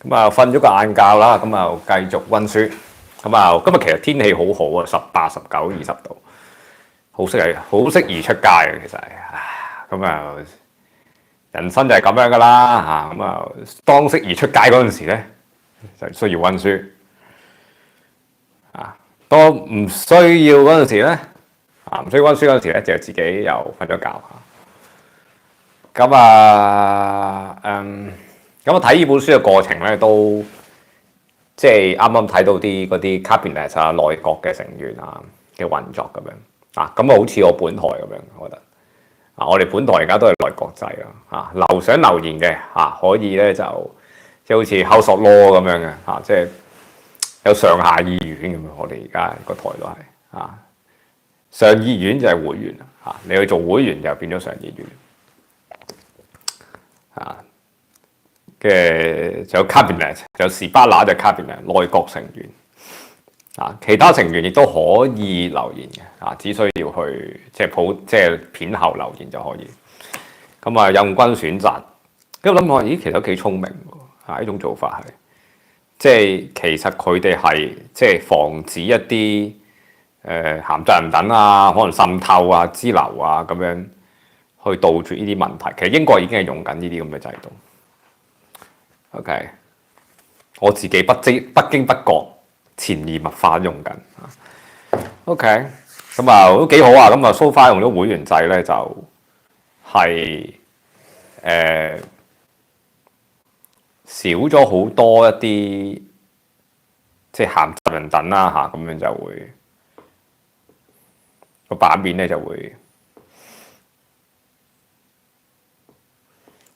咁啊，瞓咗個晏覺啦，咁啊繼續溫書。咁啊，今日其實天氣好好啊，18、19、20度，好適宜出街嘅其實係。咁啊，人生就係咁樣噶啦嚇。咁啊，當適宜出街嗰陣時咧，就需要溫書。當唔需要嗰陣時咧，唔需要溫書嗰陣時咧，就自己又瞓咗覺嚇。咁我睇呢本書嘅過程咧，都即係啱啱睇到啲嗰啲 cabinet 啊、內閣嘅成員啊嘅運作咁樣咁好似我本台咁樣，我覺得我哋本台而家都係內閣制想留言嘅可以咧就即係好似 House of Law 咁樣嘅即係有上下議院咁樣。我哋而家個台都係上議院就係會員你去做會員就變咗上議院嘅，就有 cabinet， 有士巴拿就 cabinet 內閣成員其他成員亦都可以留言嘅只需要去即係片後留言就可以。咁任君選擇。咁諗下，咦，其實都幾聰明喎呢種做法係，即係其實佢哋係即係防止一啲鹹責任等可能滲透支流咁樣去杜絕呢啲問題。其實英國已經係用緊呢啲咁嘅制度。OK， 我自己不經不覺潛移默化用緊。OK， 咁都幾好啊。咁so far用咗會員制咧，就係少咗好多一啲即係鹹責任等啦咁樣就會個版面咧就會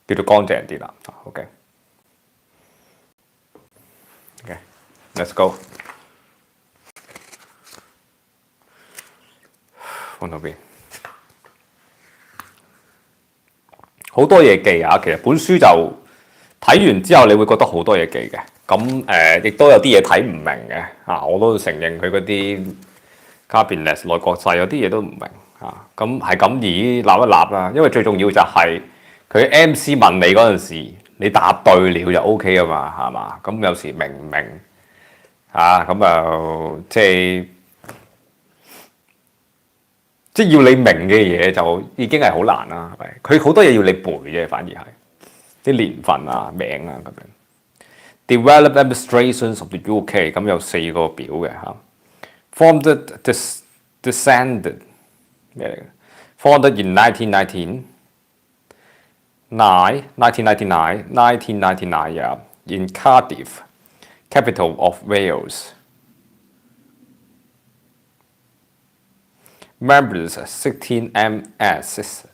叫做乾淨啲啦。OK，Let's go。放到邊？好多嘢記其實本書就睇完之後，你會覺得好多嘢記嘅。咁亦都有啲嘢睇唔明嘅我都承認佢嗰啲 cabinet 內閣制有啲嘢都唔明咁係咁立一立啦。因為最重要就係佢 MC 問你嗰陣時，你答對了就 OK 啊嘛，係嘛？咁有時明唔明咁即係要你明嘅嘢就已經係好難啦，係咪？佢好多嘢要你背啫，反而係啲年份名咁樣。Developed Administrations of the UK 咁有4個表嘅Founded Descended 咩嚟嘅 ？Founded in 1999 in Cardiff, capital of Wales. Members 16 MSS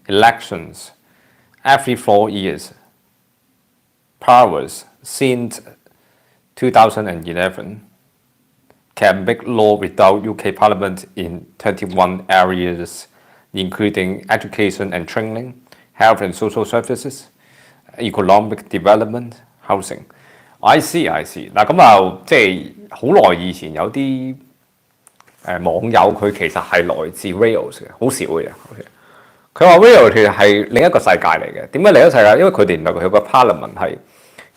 elections every 4 years. Powers since 2011 can make law without UK Parliament in 21 areas, including education and training, health and social services, economic development, housing. I see. 嗱咁即係好耐以前有啲網友佢其實係來自 Wales 嘅，好少嘅。佢話 Wales 其實係另一個世界嚟嘅。點解另一個世界？因為佢哋原來佢個 Parliament 係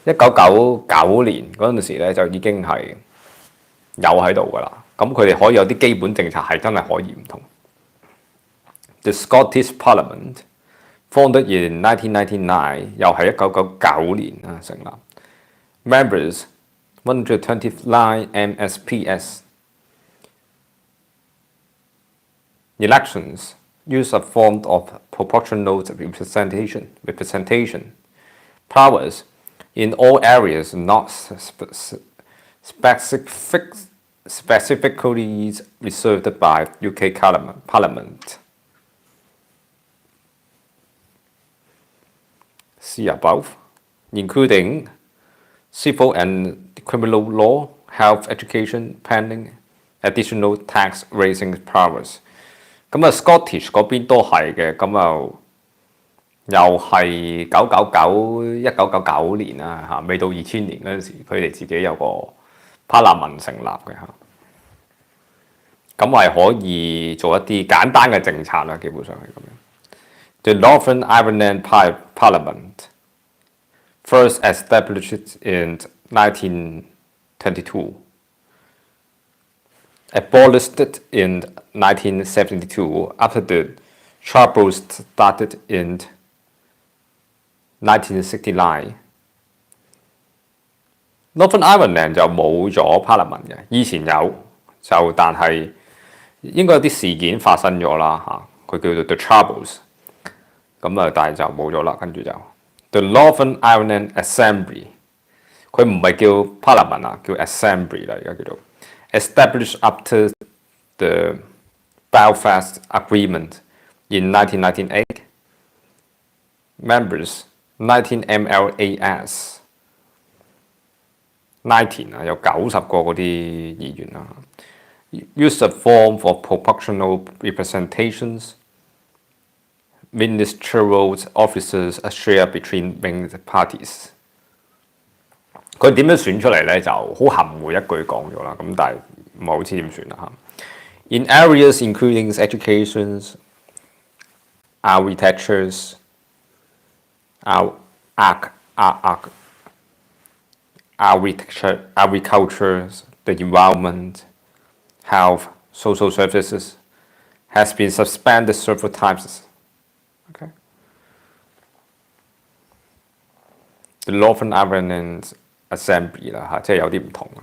1999年嗰陣時咧就已經係有喺度噶啦。咁佢哋可以有啲基本政策係真係可以唔同。The Scottish Parliament founded in 1999，又係1999年成立。Members 129 MSPS。Elections use a form of proportional representation. Powers in all areas not specifically reserved by UK Parliament. See above, including civil and criminal law, health, education, planning, additional tax-raising powers. 咁Scottish 嗰邊都係嘅，咁又係1999年啦未到2000年嗰陣時，佢哋自己有個 Parliament 成立嘅咁係可以做一啲簡單嘅政策啦，基本上係咁樣。The Northern Ireland Parliament first established in 1922, abolished in 1972 after the troubles started in 1969。 Northern Ireland 就冇咗 Parliament 嘅，以前有，就但係應該有啲事件發生咗啦嚇，佢叫做 The Troubles， 咁啊但係就冇咗啦，跟住就 The Northern Ireland Assembly， 佢唔係叫 Parliament 啊，叫 Assembly 啦，而家叫做 established after the Belfast Agreement in 1998 members 19 MLAs 19啊，有90個嗰啲議員啦。Use a form of proportional representations. Ministerial officers are shared between main parties。佢點樣選出嚟咧？就好含糊一句講咗啦。咁但係唔係好知點選啦嚇。In areas including education, architectures, agriculture, the environment, health, social services has been suspended several times. Okay. The Northern Ireland Assembly 啦嚇，即係有啲唔同啦。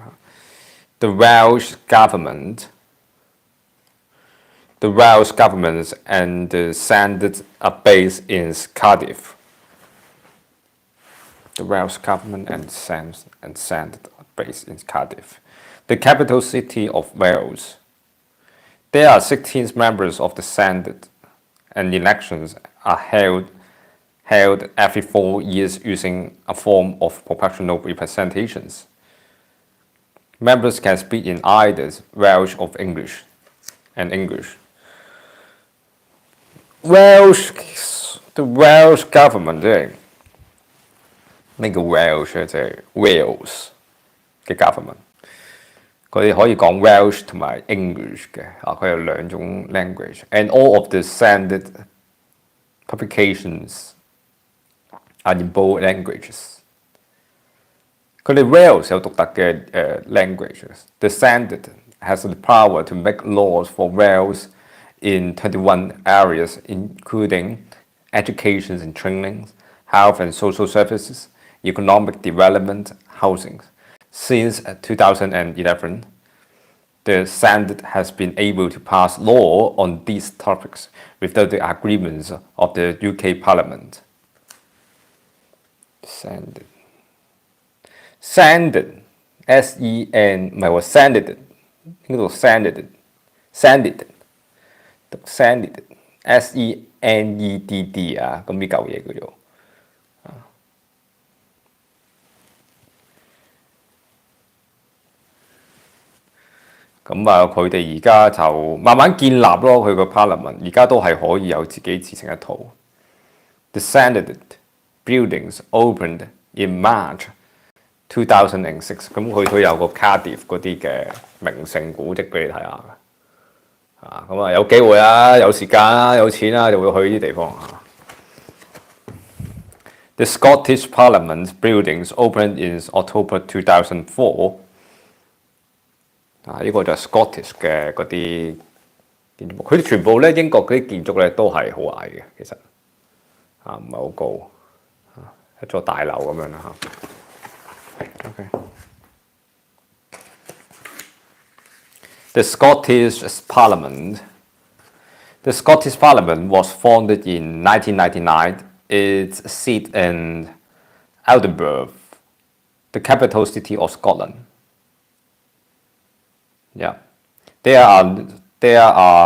The Welsh government and the Senate are based in Cardiff. The Welsh government and Senate are based in Cardiff, the capital city of Wales. There are 16 members of the Senate, and elections are held every 4 years using a form of proportional representations. Members can speak in either Welsh or English. The Welsh government 即係咩叫 Welsh 咧？即係 Wales 嘅 government。佢哋可以講 Welsh 同埋 English 嘅啊，佢有兩種 language，and all of the Senate publications are in both languages。佢哋 Wales 有獨特嘅languages。The Senate has the power to make laws for Wales in 21 areas, including education and training, health and social services, economic development, housing. Since 2011, the Senate has been able to pass law on these topics without the agreements of the UK Parliament. Senate, S-E-N 唔係喎 Senate 應該讀 Senate S-E-N-E-D-D 啊，咁呢嚿嘢叫做咁啊，佢哋而家就慢慢建立咯，佢個 Parliament 而家都係可以有自己自成一套。The Senate buildings opened in March 2006， 咁佢有個 Cardiff 嗰啲嘅名勝古蹟俾你睇下。咁啊有機會啊，有時間啊，有錢啊，就會去呢啲地方啊。The Scottish Parliament buildings opened in October 2004。呢個就係 Scottish 嘅嗰啲建築物，佢哋全部咧英國嗰啲建築咧都係好矮嘅，其實唔係好高，一座大樓咁樣啦嚇。OK。The Scottish Parliament was founded in 1999. Its seat in Edinburgh, the capital city of Scotland. Yeah, there are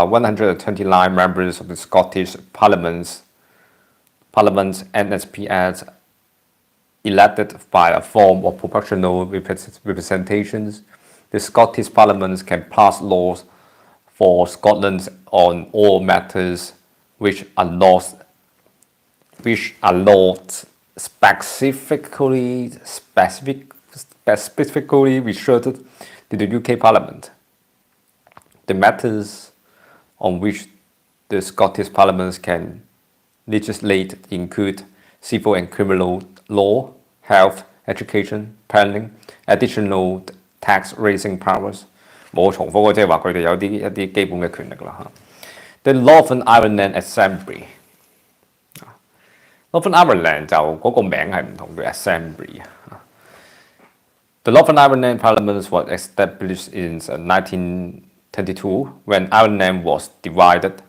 129 members of the Scottish Parliament, NSPS, elected by a form of proportional representations. The Scottish Parliament can pass laws for Scotland on all matters which are not specifically reserved to the UK Parliament. The matters on which the Scottish Parliament can legislate include civil and criminal law, health, education, planning, additional tax-raising powers。冇重複嘅，即係話佢哋有一啲基本嘅權力啦嚇。The Northern Ireland Assembly。Northern Ireland 就嗰個名係唔同嘅 Assembly。The Northern Ireland Parliament was established in 1922 when Ireland was divided,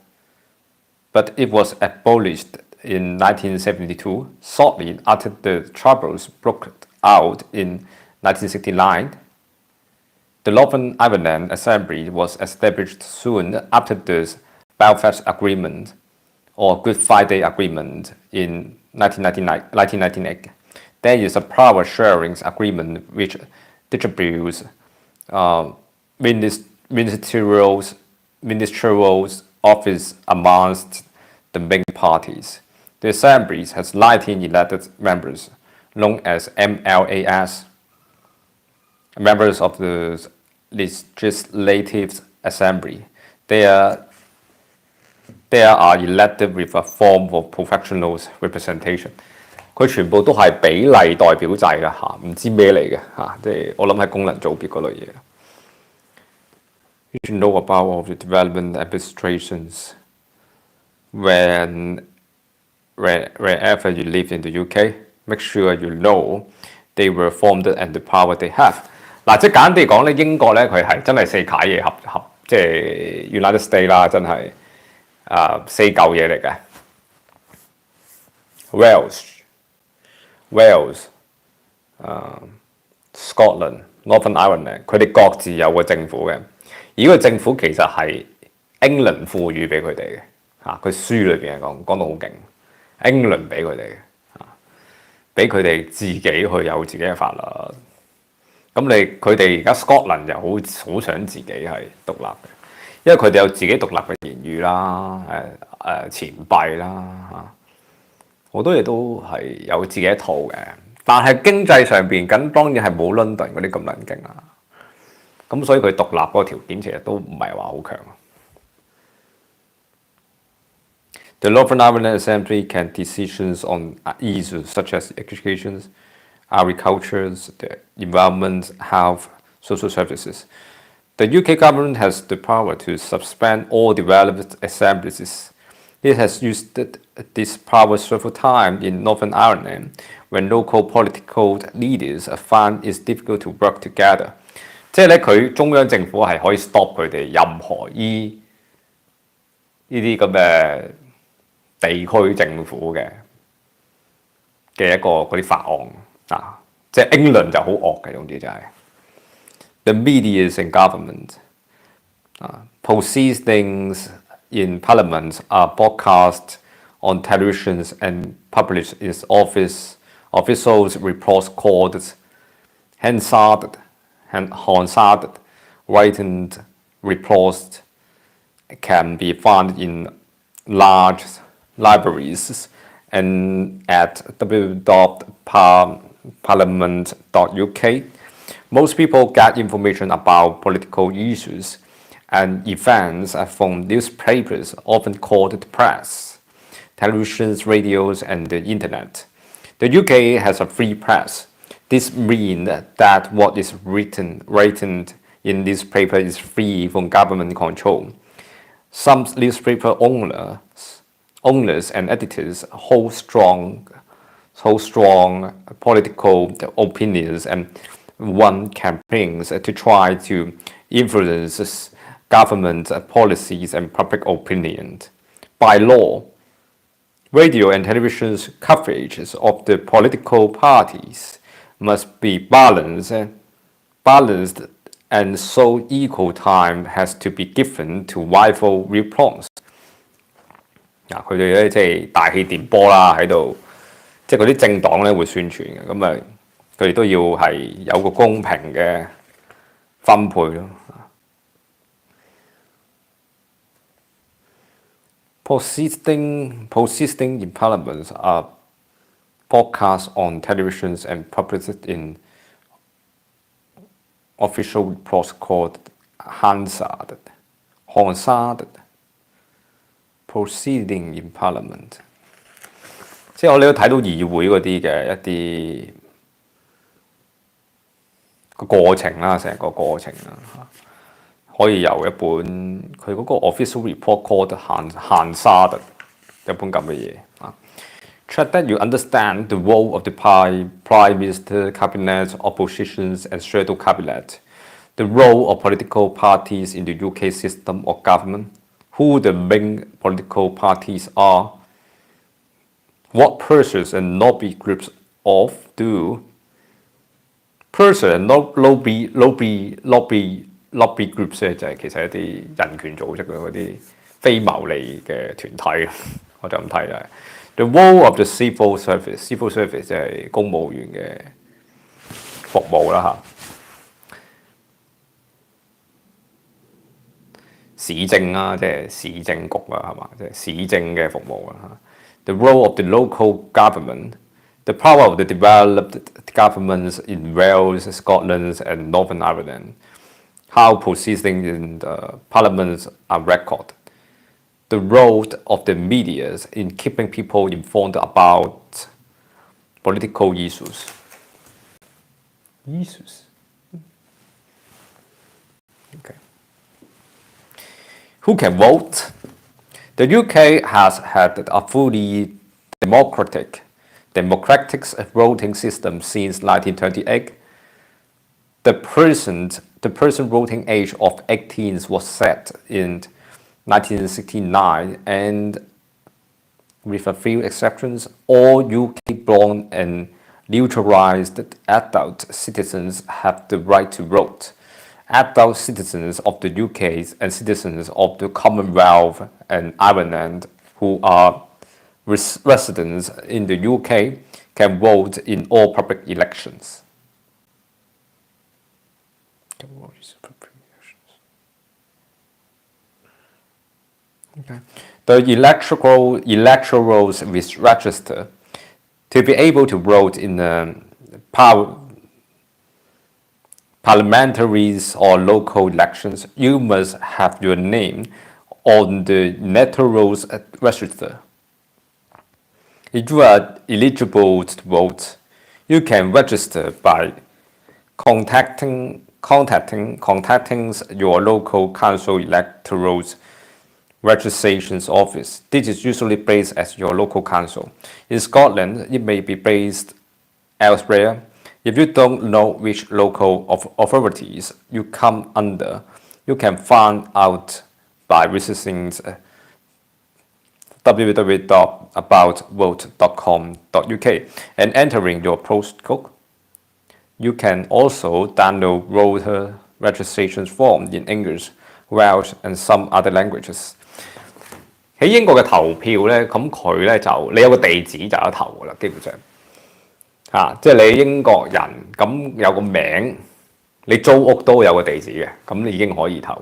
but it was abolished in 1972, shortly after the Troubles broke out in 1969. The Northern Ireland Assembly was established soon after the Belfast Agreement or Good Friday Agreement in 1998. There is a power sharing agreement which distributes ministerial office amongst the main parties. The Assembly has 19 elected members, known as MLAs, members of the Legislative Assembly. They are elected with a form of professional representation. 佢全部都係比例代表制啦嚇，唔知咩嚟嘅嚇，即係我諗係功能組別嗰類嘢。You should know about all the development administrations wherever you live in the UK. Make sure you know they were formed and the power they have。嗱，即係簡單地講咧，英國咧佢係真係四楷嘢合，即係 United States 啦，真係四嚿嘢嚟嘅。Wales、Scotland、Northern Ireland， 佢哋各自有個政府嘅，而個政府其實係英倫賦予俾佢哋嘅嚇。佢書裏邊講到好勁，英倫俾佢哋嘅嚇，俾佢哋自己去有自己嘅法律。咁佢哋而家 Scotland 就好想自己係獨立嘅，因為佢哋有自己獨立嘅言語啦、錢幣啦嚇，好多嘢都係有自己一套嘅。但係經濟上邊咁當然係冇 London 嗰啲咁撚勁啦。咁所以佢獨立嗰個條件其實都唔係話好強。The Northern Ireland Assembly can decisions on issues such as education, agriculture, the environment, health, social services. The UK government has the power to suspend all developed assemblies. It has used this power several times in Northern Ireland when local political leaders find it difficult to work together. 即係咧，佢中央政府係可以 stop 佢哋任何呢啲咁嘅地區政府嘅一個嗰啲法案啊，即係英倫就好惡嘅，總之就係 The medias in government proceedings in Parliament are broadcast on televisions and published in official reports called Hansard written reports can be found in large libraries and at www.parliament.uk. Most people get information about political issues and events from newspapers, often called the press, televisions, radios, and the internet. The UK has a free press. This means that what is written in newspaper is free from government control. Some newspaper owners and editors hold strong political opinions and run campaigns to try to influence government policies and public opinion. By law, radio and television coverage of the political parties must be balanced and so equal time has to be given to rival viewpoints. 嗱，佢哋咧即係大氣電波啦，喺度，即係嗰啲政黨咧會宣傳嘅，咁啊，佢哋都要係有個公平嘅分配咯。Proceedings in Parliament are broadcast on televisions and published in official reports called Hansard. Proceeding in Parliament， 即係我哋都睇到議會嗰啲嘅一啲個過程啦，成個過程啦，可以由一本佢嗰個 official report called 閒沙特一本咁嘅嘢啊。Check that you understand the role of the Prime Minister, Cabinet, oppositions and shadow cabinet, the role of political parties in the UK system of government, who the main political parties are, what pursuits and lobby groups of do. Pursuit and lobby groups 咧就係其實一啲人權組織嗰啲非牟利嘅團體，我就咁睇啦。The role of the civil service 就係公務員嘅服務啦嚇。市政啦，即係市政局啦，係嘛？即係市政嘅服務啦嚇。The role of the local government, the power of the developed governments in Wales, Scotland, and Northern Ireland, how proceedings in the parliaments are recorded. The role of the media in keeping people informed about political issues. Okay. Who can vote? The UK has had a fully democratic voting system since 1928. The person voting age of 18 was set in 1969, and with a few exceptions, all UK-born and naturalized adult citizens have the right to vote. Adult citizens of the UK and citizens of the Commonwealth and Ireland who are residents in the UK can vote in all public elections. Okay. The electorals which register to be able to vote in parliamentaries or local elections, you must have your name on the electorals register. If you are eligible to vote, you can register by contacting your local council electorals registrations office. This is usually based at your local council. In Scotland, it may be based elsewhere. If you don't know which local authorities you come under, you can find out by visiting www.aboutvote.com.uk and entering your postcode. You can also download voter registration form in English, Welsh and some other languages. 喺英國嘅投票咧，咁佢咧就你有個地址就有得投噶啦，基本上即係你英國人咁有個名，你租屋都有個地址嘅，咁你已經可以投。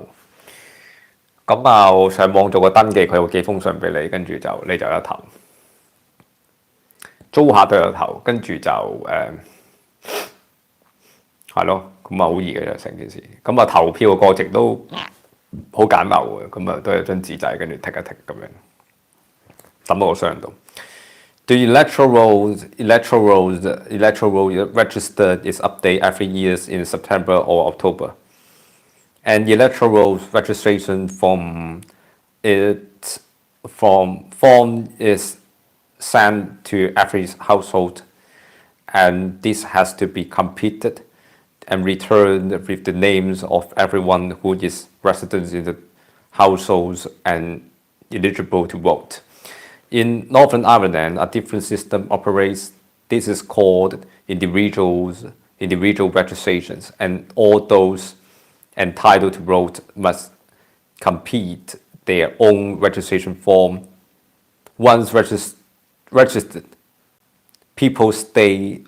咁啊，上網做個登記，佢會寄封信俾你，跟住就你就有得投。租客都有得投，跟住就係咯，咁啊好易嘅成件事。咁啊投票嘅過程都好簡陋嘅，咁啊都係張紙仔，跟住剔一剔咁樣，抌喺個箱度。The electoral register is updated every year in September or October. And electoral registration form is sent to every household, and this has to be completed and returned with the names of everyone who is resident in the households and eligible to vote. In Northern Ireland, a different system operates. This is called individual registrations, and all those entitled to vote must complete their own registration form. Once registered, people stay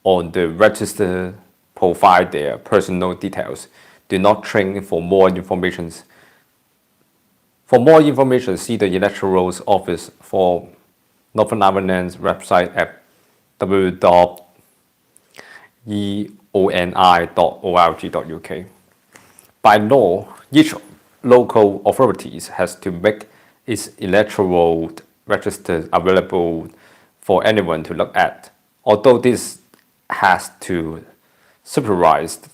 on the register, provide their personal details. Do not train for more information. For more information, see the Electoral Office for Northern Ireland's website at www.eoni.org.uk. By law, each local authority has to make its electoral register available for anyone to look at. Although this has to supervised.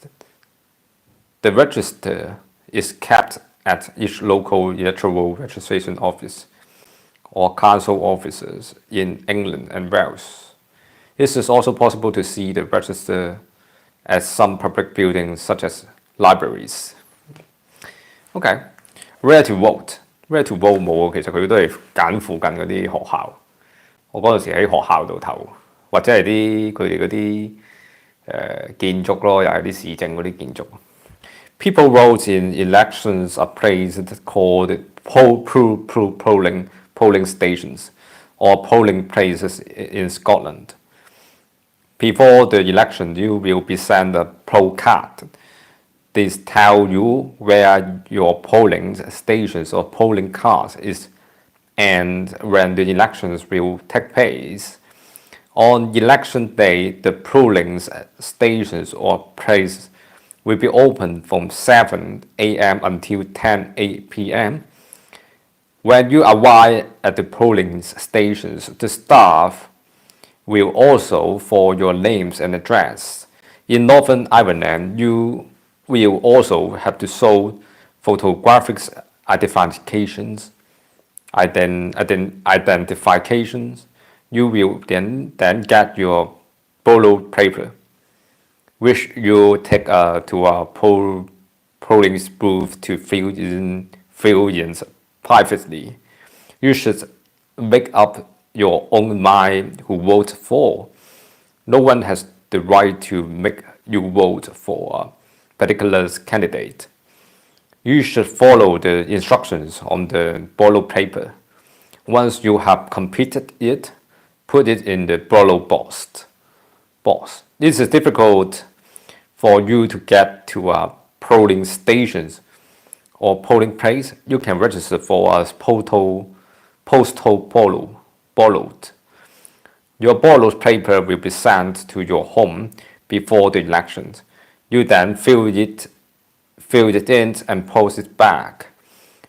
The register is kept at each local electoral registration office or council offices in England and Wales. It is also possible to see the register at some public buildings such as libraries. Okay, where to vote? Where to vote 冇，其實佢都係揀附近嗰啲學校。我嗰陣時喺學校度投，或者係佢哋嗰啲建築咯，又係啲市政嗰啲建築。People vote in elections are places called polling stations or polling places in Scotland. Before the election, you will be sent a poll card. These tell you where your polling stations or polling cards is and when the elections will take place. On election day, the polling stations or places will be open from 7 a.m. until 10 p.m. When you arrive at the polling stations, the staff will also for your names and address. In Northern Ireland, you will also have to show photographic identifications. You will then get your ballot paper, which you take to a polling booth to fill in privately. You should make up your own mind who vote for. No one has the right to make you vote for a particular candidate. You should follow the instructions on the ballot paper. Once you have completed it, put it in the ballot box. This is difficult for you to get to a polling stations or polling place. You can register for a postal ballot. Your ballot paper will be sent to your home before the elections. You then fill it in and post it back.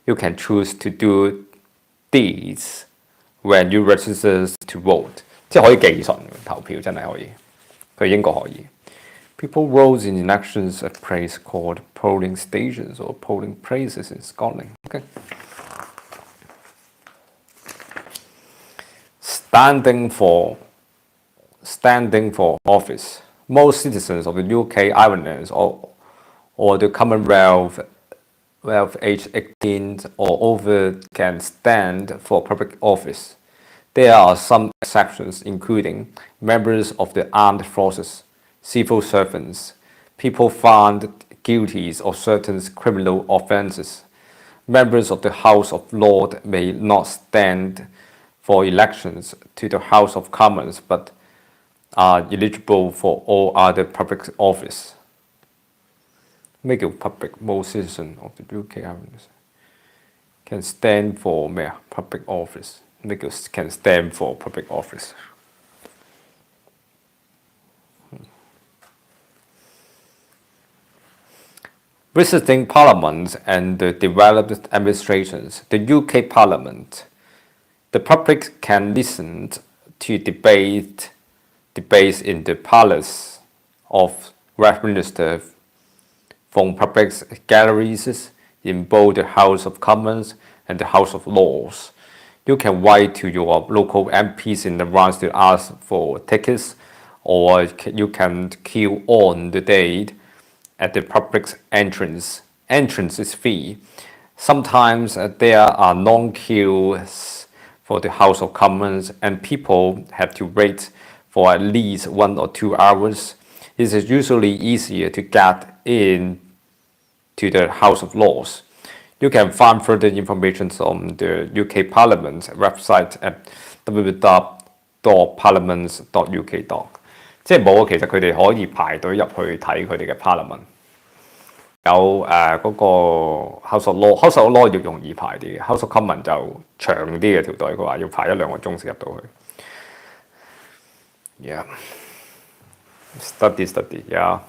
You can choose to do these when you register to vote. 即係可以寄信投票，真係可以。佢英國可以。People vote in elections at places called polling stations or polling places in Scotland. Okay. Standing for office. Most citizens of the UK, Ireland, or the Commonwealth, aged 18 or over can stand for public office. There are some exceptions, including members of the armed forces, civil servants, people found guilty of certain criminal offences. Members of the House of Lords may not stand for elections to the House of Commons, but are eligible for all other public office. Make it public. Most citizens of the UK can stand for public office. Make it can stand for public office. Visiting Parliament and the developed administrations. The UK Parliament. The public can listen to debates in the Palace of Westminster from public galleries in both the House of Commons and the House of Lords. You can write to your local MPs in advance to ask for tickets, or you can queue on the date at the public entrance. Entrance is free. Sometimes there are long queues for the House of Commons and people have to wait for at least 1 or 2 hours. It is usually easier to get in to the House of Lords. You can find further information on the UK Parliament website at www.parliaments.uk. 即係冇，其實佢哋可以排隊入去睇佢哋嘅 Parliament。有嗰個 House of Law，House of Law 要容易排啲嘅 ，House of Commons 就長啲嘅條隊，佢話要排1-2個鐘先入到去。Yeah, study, yeah.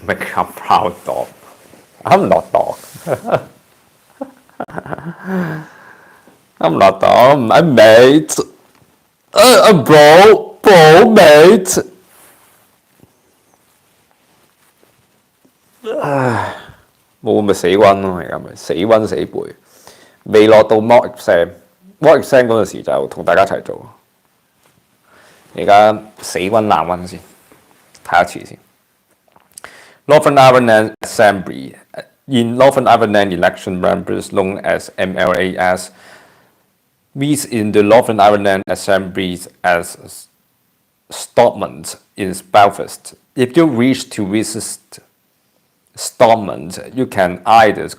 Make a proud dog. I'm not dog. I'm not dog. I'm mate. I'm bro, mate. 冇咪死温咯，而家咪死温死背，未落到 mock exam 嗰陣時就同大家一齊做。而家死温爛温先，睇一次先。Northern Ireland Assembly in Northern Ireland election members known as MLAs meet in the Northern Ireland Assembly as Stormont in Belfast. If you wish to visit Stormont, you can either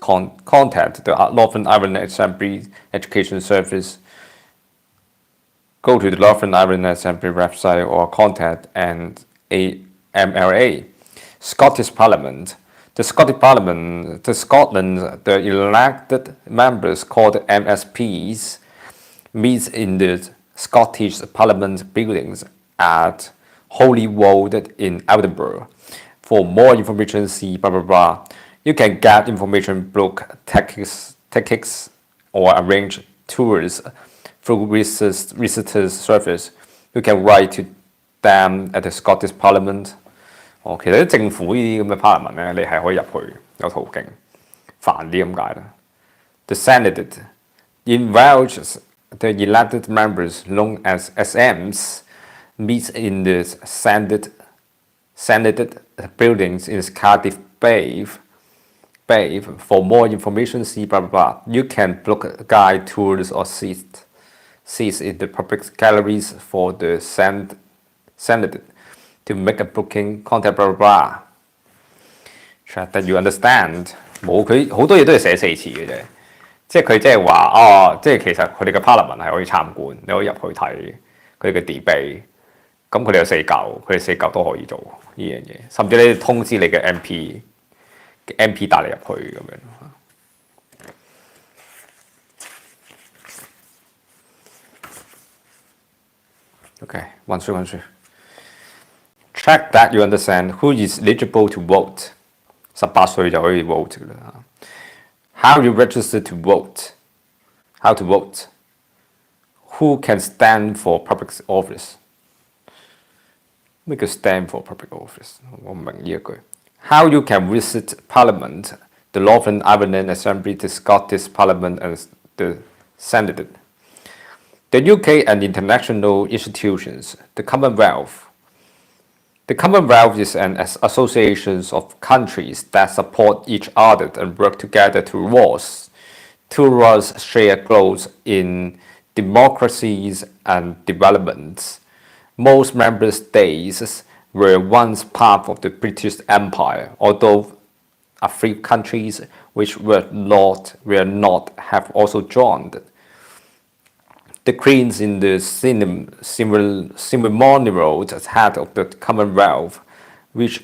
contact the Northern Ireland Assembly Education Service, go to the Northern Ireland Assembly website, or contact an MLA. Scottish Parliament. The Scotland, the elected members called MSPs meet in the Scottish Parliament buildings at Holyrood in Edinburgh. For more information, see blah blah blah. You can get information, book tickets, or arrange tours through visitors service. You can write to them at the Scottish Parliament. 其實啲政府呢啲咁嘅 parliament 咧，你係可以入去有途徑，煩啲咁解啦。The Senate in Wales, the elected members known as SMs meet in the Senate buildings in Cardiff Bay. For more information, see blah blah blah. You can book guide tours or seats in the public galleries for the Senate. To make a booking, contact blah blah blah. Try that you understand. 冇佢好多嘢都係寫4次嘅啫，即係佢即係話即係其實佢哋嘅 parliament 係可以參觀，你可以入去睇佢哋嘅 debate。咁佢哋有4嚿，佢哋4嚿都可以做呢樣嘢，甚至你通知你嘅 MP 帶你入去咁樣。OK， 溫書。Check that you understand who is eligible to vote. 18歲就可以 vote 㗎啦。How you register to vote? How to vote? Who can stand for public office? 咩叫 stand for public office? 我唔明呢一句。How you can visit Parliament, the Northern Ireland Assembly, the Scottish Parliament, and the Senate. The UK and international institutions, the Commonwealth. The Commonwealth is an association of countries that support each other and work together towards shared goals in democracies and development. Most member states were once part of the British Empire, although a few countries which were not have also joined. The Queen's in the ceremonial head of the Commonwealth, which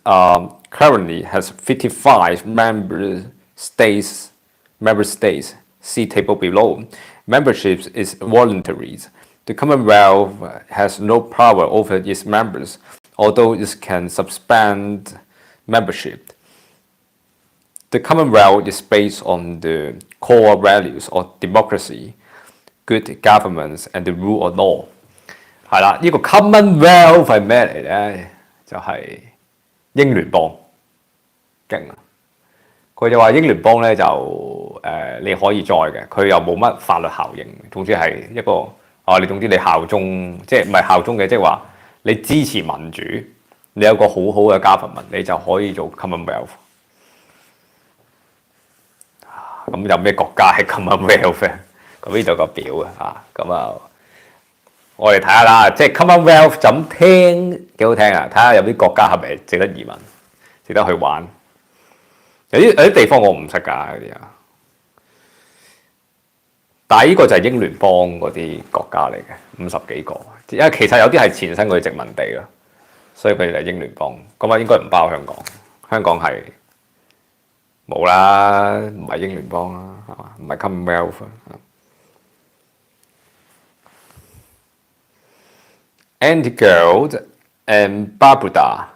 currently has 55 member states. See table below. Membership is voluntary. The Commonwealth has no power over its members, although it can suspend membership. The Commonwealth is based on the core values of democracy, good governance and the rule of law。係啦，呢個 Commonwealth 係咩嚟咧？就係英聯邦，勁啊！佢就話英聯邦咧就你可以 join 嘅，佢又冇乜法律效應。總之係一個你總之你效忠，即係唔係效忠嘅，即係話你支持民主，你有個好好嘅 government，你就可以做 Commonwealth。咁有咩國家係 Commonwealth 咧？咁呢度個表咁我哋睇下啦，即係 Commonwealth 就咁聽幾好聽啊！睇下有啲國家係咪值得移民，值得去玩。有啲地方我唔識㗎嗰啲但係呢個就係英聯邦嗰啲國家嚟嘅，50幾個，因為其實有啲係前身嗰啲殖民地咯，所以佢哋係英聯邦。咁應該唔包香港，香港係冇啦，唔係英聯邦啦，係嘛？唔係 Commonwealth。Antigua and Barbuda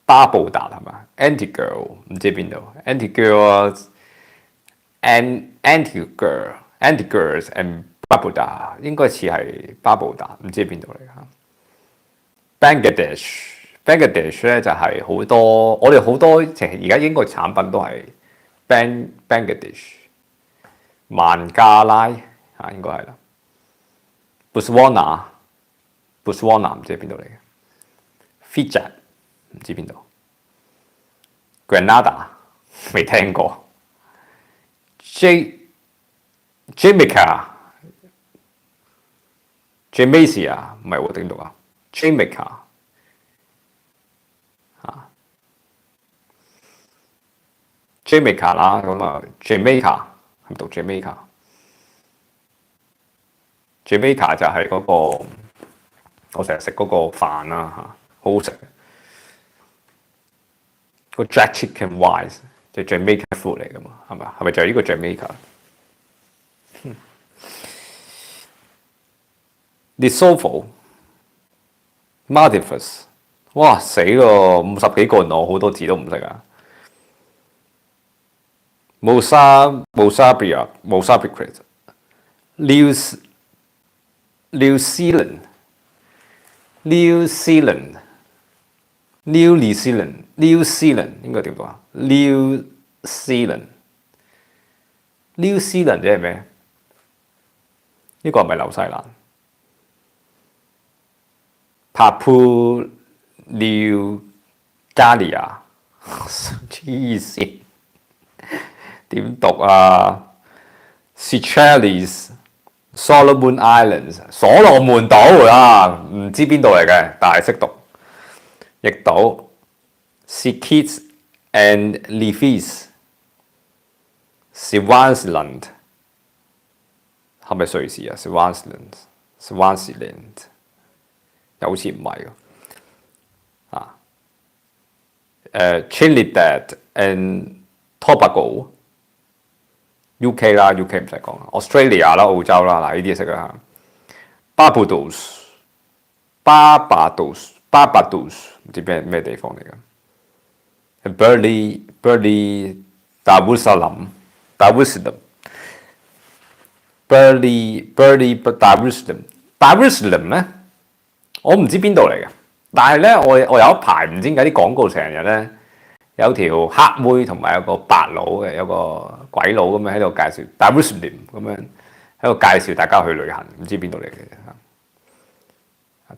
係嘛 ？Antigua 唔知邊度 ？Antigua and Barbuda 應該似係巴布達，唔知邊度嚟㗎 Bangladesh 咧就係好多，我哋好多其實而家英國產品都係 Bangladesh、孟加拉啊，應該係啦。Botswana 唔知係邊度嚟嘅 ，Fiji 唔知邊度 ，Grenada 未聽過 ，Jamaica 唔係喎，點讀啊 ？Jamaica 啊 ，Jamaica 啦，咁啊 Jamaica 係咪讀 Jamaica 就係嗰個我成日食嗰個飯啦嚇，好好食嘅。個 Jack Chicken Wise 就 Jamaica food 嚟噶嘛，係咪？係咪就係呢個 Jamaica？Lesotho、Maldives， 哇死咯！50幾個人我好多字都唔識啊。Mozambique、New Zealand 應該點讀啊 ？New Zealand 即係咩？呢個係咪紐西蘭 ？Papua New Guinea 黐線點讀啊 ？Seychelles、Solomon Islands 所羅門島啊，唔知邊度嚟嘅，但係識讀。譯到 Kitts and Nevis、Swaziland 係咪瑞士啊 ？Swaziland 又好似唔係喎。Trinidad and Tobago。UK 啦 ，UK 唔使講啦 ，Australia 啦，澳洲啦，嗱呢啲識啦。Barbados 唔知咩地方嚟㗎 Darussalam 咧，我唔知邊度嚟嘅，但係咧我有一排唔知點解啲廣告成日咧有條黑妹同埋有個白佬嘅，有個鬼佬咁樣喺度介紹 Darussalam 咁樣喺度介紹大家去旅行，唔知邊度嚟嘅。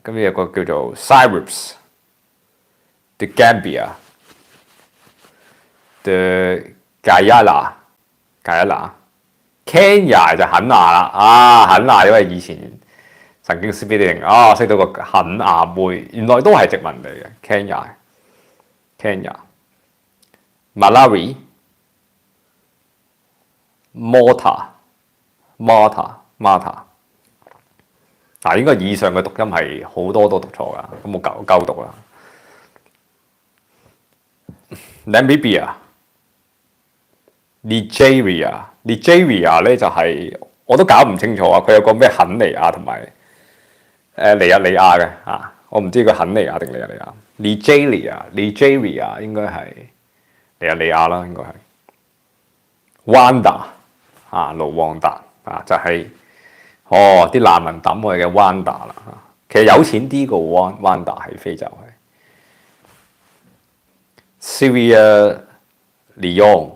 咁有個叫做 Cyprus、The Gambia、The Guyana、Kenya 就肯亞啦，肯亞因為以前曾經 speeding 識到個肯亞妹，原來都係殖民嚟嘅 Kenya、Malawi、Malta。嗱，應該以上嘅讀音係好多都讀錯㗎，咁我夠讀啦。Nigeria 咧就係、我都搞唔清楚啊，佢有個咩肯尼亞同埋尼日利亞嘅啊，我唔知佢肯尼亞定尼日利亞。Nigeria 應該係尼日利亞啦，應該係。Wanda 盧旺達就係、啲難民抌我哋嘅 Wanda 啦，其實有錢啲個 Wanda 喺非洲係。Sierra Leone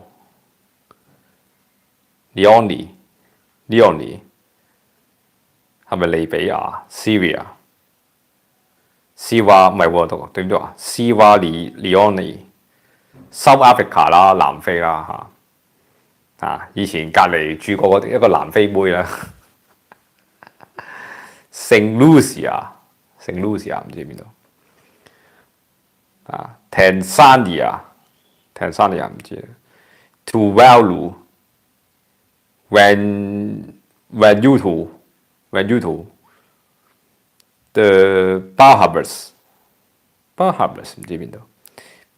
係咪利比亞 ？Syria 唔係喎，讀點讀啊 ？Sierra Leone、South Africa 啦，南非啦以前隔離住過一個南非妹啦。Saint Lucia 唔知邊度Tanzania 唔知 Tuvalu、Vanuatu、The Bahamas 唔知邊度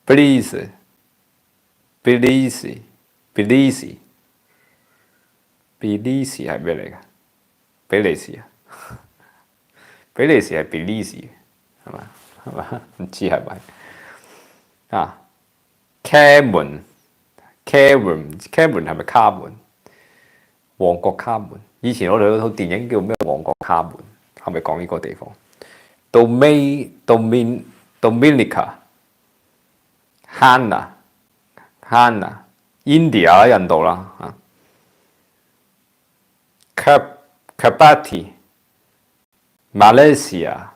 Belize 係咩嚟㗎？比利時啊？比利時係 Belize 係嘛？唔知係咪？Cameron 係咪卡門？旺角卡門。以前我哋有套電影叫咩？旺角卡門係咪講呢個地方 Dominica、Ghana、India 啦，印度啦Kiribati、Malaysia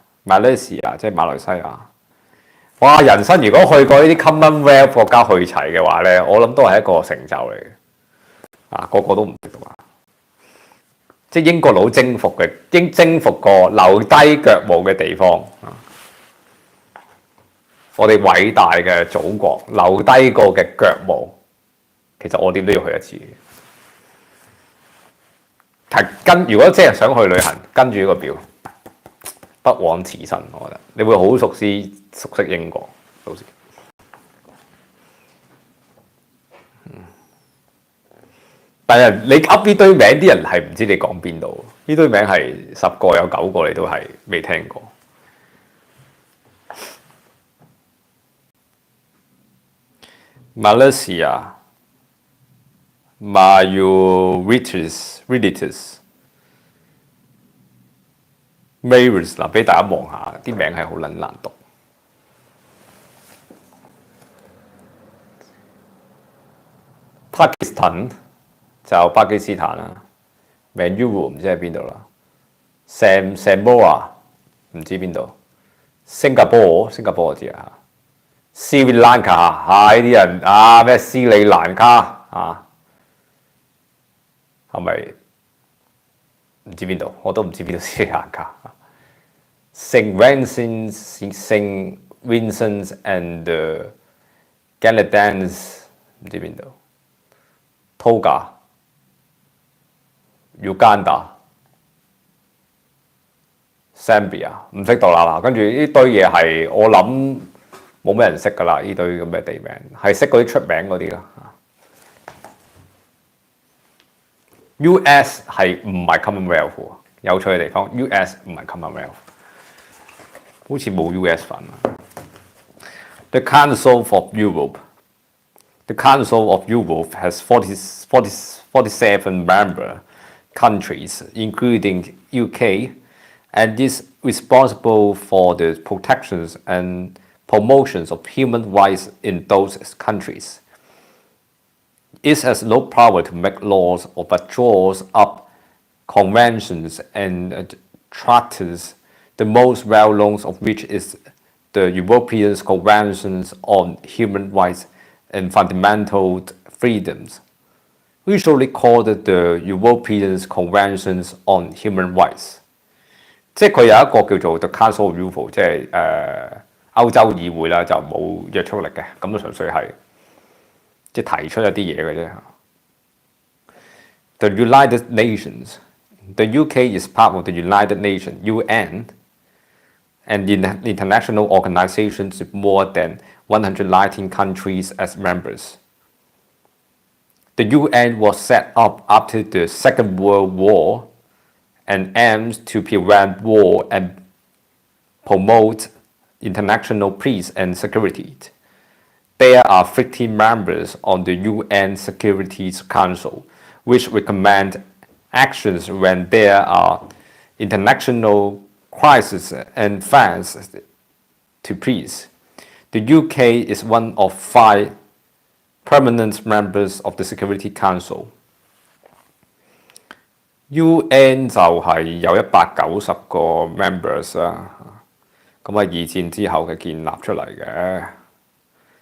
即係馬來西亞。哇！人生如果去過呢啲 Commonwealth 國家去齊嘅話咧，我諗都係一個成就嚟嘅。個個都唔識讀啊！即係英國佬征服過留低腳毛嘅地方。我哋偉大嘅祖國留低過嘅腳毛，其實我點都要去一次。如果真係想去旅行，跟住呢個表，不枉此生。我覺得你會好熟悉英國，到時。但係你噏呢堆名，啲人係唔知你講邊度。呢堆名係10個有9個你都係未聽過。Malaysia、Mauritius、Mauritius 嗱，俾大家望下，啲名係好撚難讀。Pakistan 就巴基斯坦啦 ，mewe 唔知喺邊度啦 ，Samoa 唔知邊度，新加坡我知啊。斯里蘭卡係啲人咩斯里蘭卡係咪唔知邊度？我都唔知邊度斯里蘭卡。Saint Vincent and Grenadines 唔知邊度。Toga、Uganda、Zambia 唔識讀啦，跟住呢堆嘢係我諗。冇咩人識㗎啦，呢堆咁嘅地名，係識嗰啲出名嗰啲啦。US 係唔係 Commonwealth 喎？有趣嘅地方 ，US 唔係 Commonwealth， 好似冇 US 份。The Council of Europe，The Council of Europe has 47 member countries, including UK, and is responsible for the protections and promotions of human rights in those countries. It has no power to make laws or but draws up conventions and charters, the most well-known of which is the European Conventions on Human Rights and Fundamental Freedoms, usually called the European Conventions on Human Rights. 即係佢有一個叫做 The Council of Europe， 即係歐洲議會啦，就冇約束力嘅，咁就純粹係即係提出一啲嘢嘅啫。The United Nations, the UK is part of the United Nations (UN), an international organization with more than 119 countries as members. The UN was set up after the Second World War and aims to prevent war and promote international peace and security. There are 50 members on the UN Security Council, which recommend actions when there are international crises and threats to peace. The UK is one of 5 permanent members of the Security Council. UN 就係有190個 members 啦。咁二戰之後嘅建立出嚟嘅，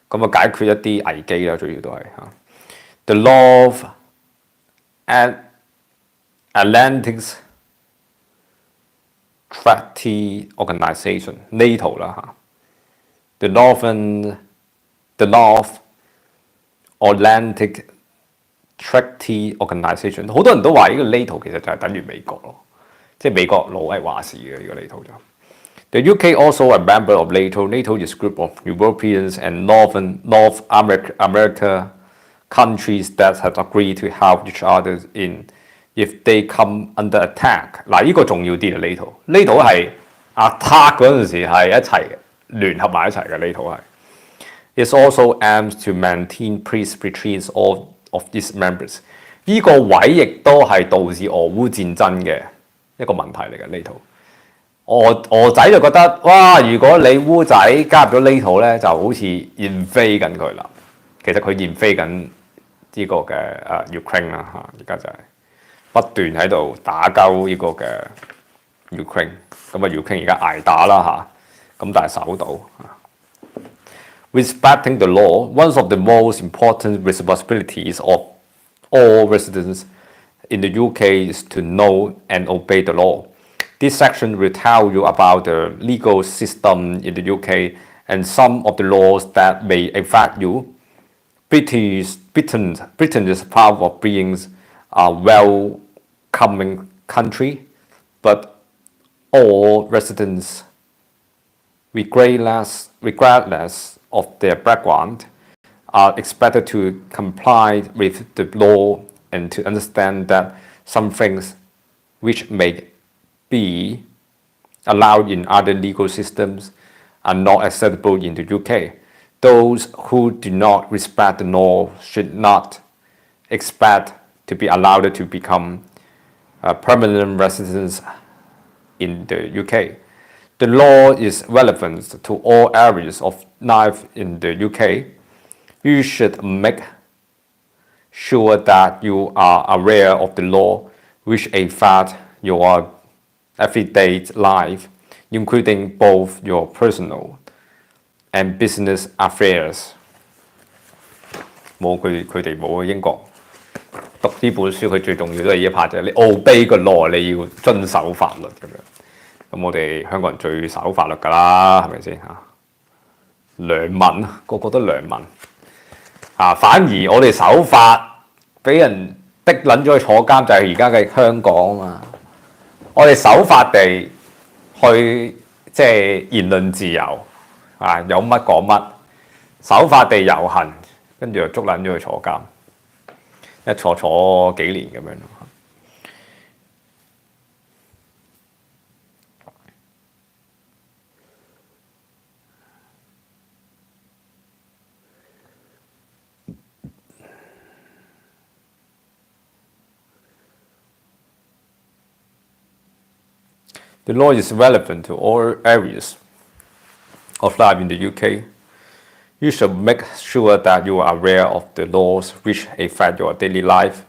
咁解決一啲危機啦，主要都係The North Atlantic Treaty Organization NATO 啦The North Atlantic Treaty Organization 好多人都話呢個 NATO 其實就係等於美國咯，即係美國佬係話事嘅呢個 NATO 就。The UK also a member of NATO. NATO is a group of Europeans and North America countries that have agreed to help each other in if they come under attack. 嗱，呢個重要啲啊 NATO 係 attack 嗰陣時係一齊聯合埋一齊嘅 NATO 係。It also aims to maintain peace between all of its members. 呢個位亦都係導致俄烏戰爭嘅一個問題嚟嘅 NATO。我仔就覺得哇，如果你烏仔加入咗呢套咧，就好似現飛緊佢啦。其實佢現飛緊呢個嘅Ukraine 啦嚇，而家就係不斷喺度打交呢個嘅 Ukraine。咁啊 Ukraine 而家捱打啦嚇，咁但係守到。Respecting the law, one of the most important responsibilities of all residents in the UK is to know and obey the law. This section will tell you about the legal system in the UK and some of the laws that may affect you. Britain is proud of being a welcoming country, but all residents, regardless of their background, are expected to comply with the law and to understand that some things which may be allowed in other legal systems are not acceptable in the UK. Those who do not respect the law should not expect to be allowed to become permanent residents in the UK. The law is relevant to all areas of life in the UK. You should make sure that you are aware of the law which affect your everyday life, including both your personal and business affairs. 冇佢哋冇英國讀呢本書，佢最重要都係呢一 part 就係你 obey 個 law， 你要遵守法律咁樣。咁我哋香港人最守法律㗎啦，係咪先嚇？良民，個個都良民啊！反而我哋守法，俾人逼撚咗去坐監，就係而家嘅香港啊嘛。我哋守法地去即係言論自由啊，有乜講乜，守法地遊行，跟住就捉撚咗去坐監，一坐幾年咁樣。The law is relevant to all areas of life in the UK. You should make sure that you are aware of the laws which affect your daily life,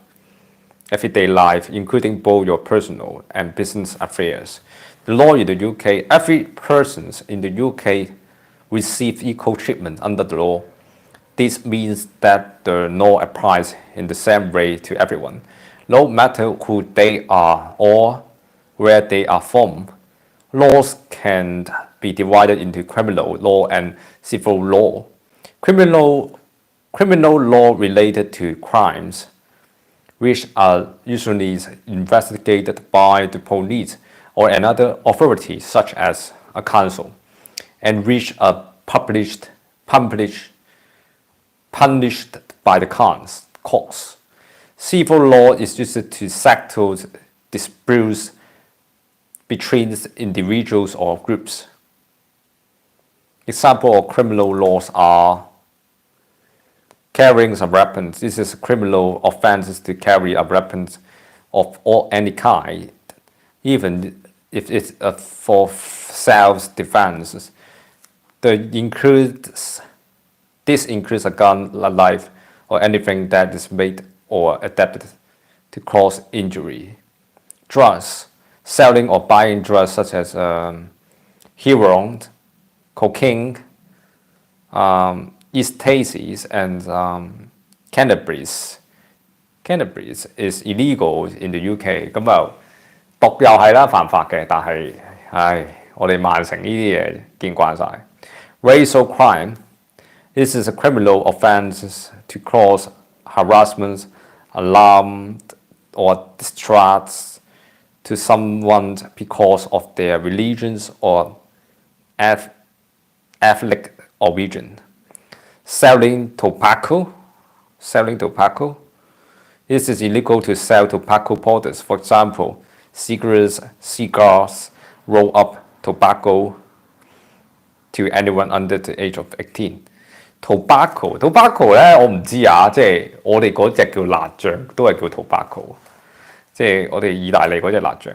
everyday life, including both your personal and business affairs. The law in the UK, every person in the UK receives equal treatment under the law. This means that the law applies in the same way to everyone, no matter who they are or where they are from. Laws can be divided into criminal law and civil law. Criminal law related to crimes, which are usually investigated by the police or another authority such as a council, and which are punished by the courts. Civil law is used to settle disputes between individuals or groups. Examples of criminal laws are carrying a weapon. This is a criminal offense to carry a weapon of any kind, even if it's for self-defense. This includes a gun, a knife, or anything that is made or adapted to cause injury. Drugs. Selling or buying drugs such as heroin, cocaine, ecstasy, and cannabis. Cannabis is illegal in the UK. 咁啊，毒又係啦，犯法嘅，但係我哋曼城呢啲嘢見慣晒。Racial crime. This is a criminal offence to cause harassment, alarm, or distress to someone because of their religions or ethnic origin. Selling tobacco. It is illegal to sell tobacco products. For example, cigarettes, cigars, roll up tobacco to anyone under the age of 18. Tobacco 咧，我唔知啊，即係我哋嗰隻叫辣醬，都係叫 tobacco。即係我哋意大利嗰隻辣醬，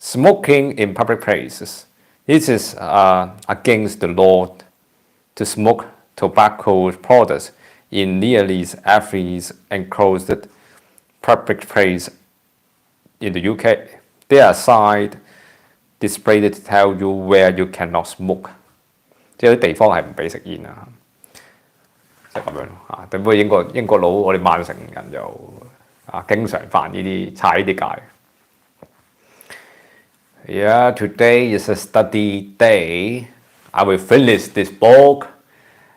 Smoking in public places. It is against the law to smoke tobacco products in nearly every enclosed public place in the UK. There are signs displayed to tell you where you cannot smoke. 即係有啲地方係唔俾食煙啊，就係咁樣啊。不過英國佬，我哋曼城人就經常犯呢啲踩呢啲界。Yeah, today is a study day. I will finish this book,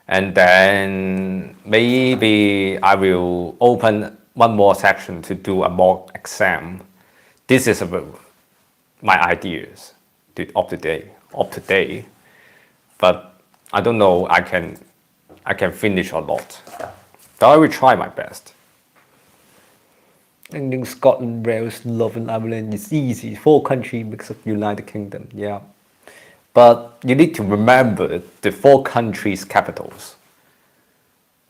and then maybe I will open one more section to do a mock exam. This is my ideas of today, but I don't know I can finish or not. But I will try my best. England, Scotland, Wales, Northern Ireland is easy. 4 countries makes up United Kingdom. Yeah, but you need to remember the 4 countries' capitals: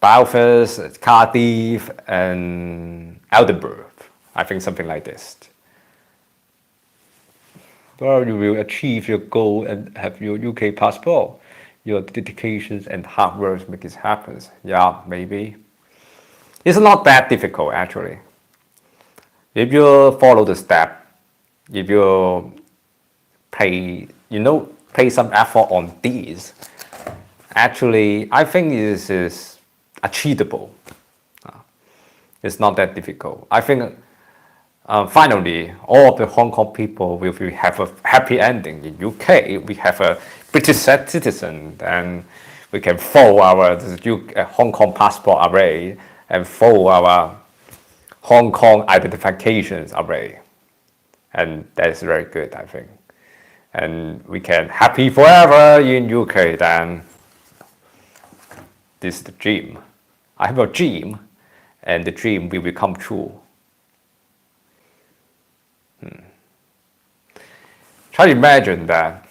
Belfast, Cardiff, and Edinburgh. I think something like this. Well, you will achieve your goal and have your UK passport. Your dedications and hard work make it happen. Yeah, maybe. It's not that difficult actually. If you follow the step, if you pay some effort on these, actually, I think this is achievable. It's not that difficult. I think finally, all of the Hong Kong people will have a happy ending. In UK, we have a British citizen, and we can follow our Hong Kong passport array and follow our Hong Kong identifications array. And that is very good, I think. And we can happy forever in UK then. This is the dream. I have a dream, and the dream will become true. Try to imagine that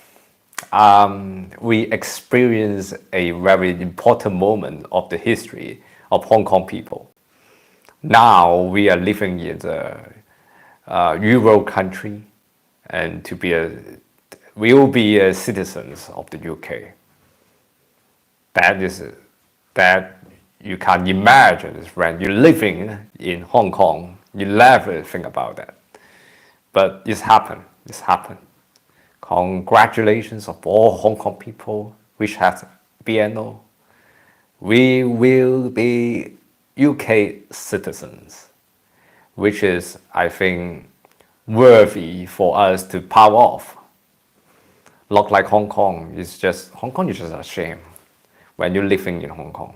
we experience a very important moment of the history of Hong Kong people. Now we are living in the Euro country, and we will be citizens of the UK. That you can imagine when you're living in Hong Kong, you never think about that. But it's happened. It's happened. Congratulations of all Hong Kong people which has BNO. We will be UK citizens, which is, I think, worthy for us to power off. Not like Hong Kong. Hong Kong is just a shame when you're living in Hong Kong.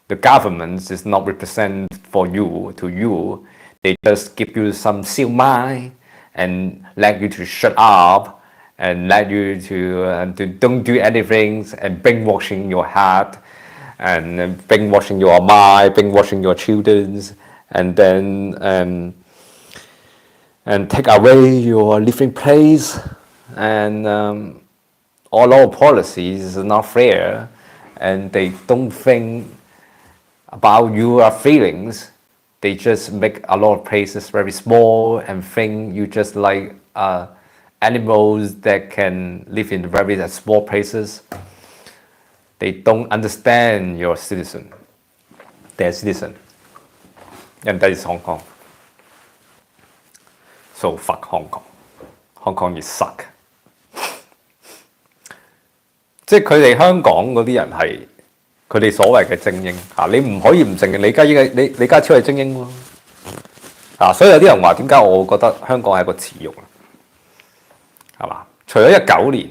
The government is not represent for you to you. They just give you some siu mai and let you to shut up and let you to don't do anything and brainwashing your heart and brainwashing your mind, brainwashing your children, and then and take away your living place, and all our policies is not fair, and they don't think about your feelings. They just make a lot of places very small and think you just like animals that can live in very small places. They don't understand your citizen, their citizen, and that is Hong Kong. So fuck Hong Kong. Hong Kong is suck. 即係佢哋香港嗰啲人係佢哋所謂嘅精英嚇，你唔可以唔承認李家超係精英喎。所以有啲人話點解我覺得香港係一個恥辱係嘛？除咗19年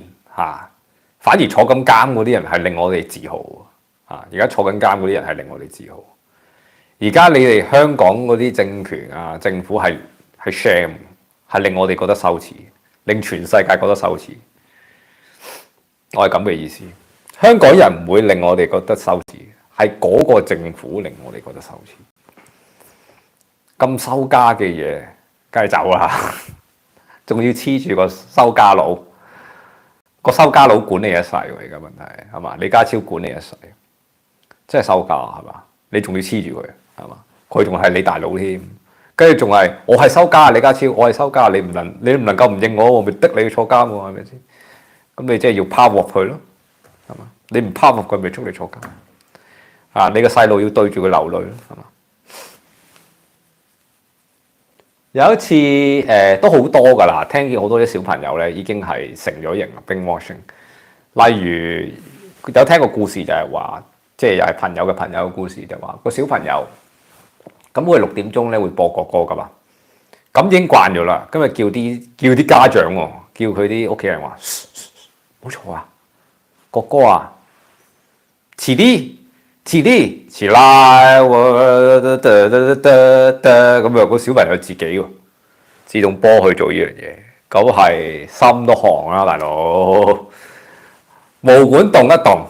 反而坐緊監嗰啲人係令我哋自豪而家坐緊監嗰啲人係令我哋自豪。而家你哋香港嗰啲政權政府係 shame， 係令我哋覺得羞恥，令全世界覺得羞恥。我係咁嘅意思。香港人唔會令我哋覺得羞恥，係嗰個政府令我哋覺得羞恥。咁收家嘅嘢，梗係走啦，仲要黐住個收家佬。個收家佬管你一世喎，而家問題係嘛？李家超管你一世，真係收家係嘛？你仲要黐住佢係嘛？佢仲係你大佬添，跟住仲係我係收家李家超，我係收家，你唔能夠唔認我，我咪逼你去坐監喎，係咪先？咁你即係要拋鑊佢咯，係嘛？你唔拋鑊佢，咪捉你坐監啊！你個細路要對住佢流淚咯，係嘛？有一次都好多㗎啦，聽見好多啲小朋友咧已經係成咗型 brainwashing。例如有聽個故事就係話，即係又係朋友嘅朋友嘅故事，就話個小朋友咁佢6點鐘咧會播國歌㗎嘛，咁已經慣咗啦。今日叫啲家長喎，叫佢啲屋企人話：冇嘈啊，國歌啊，遲啦，咁啊個小朋友自己喎，自動波去做呢樣嘢，咁係心都寒啦，大佬，毛管動一動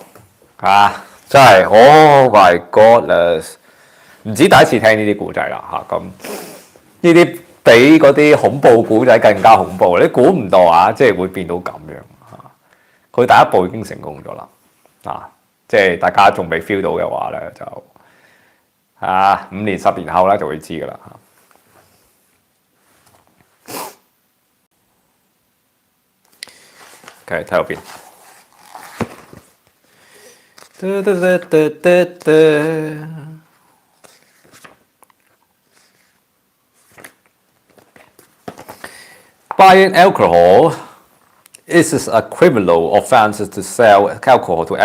啊，真係 Oh my God！唔止第一次聽呢啲故仔啦嚇，咁呢啲比嗰啲恐怖故仔更加恐怖，你估唔到啊，即係會變到咁樣嚇，佢第一步已經成功咗啦啊！即係大家仲未 feel 到嘅話咧，就5年10年後咧就會知噶啦嚇。OK， 睇後邊。Buying alcohol is a criminal offense to sell alcohol to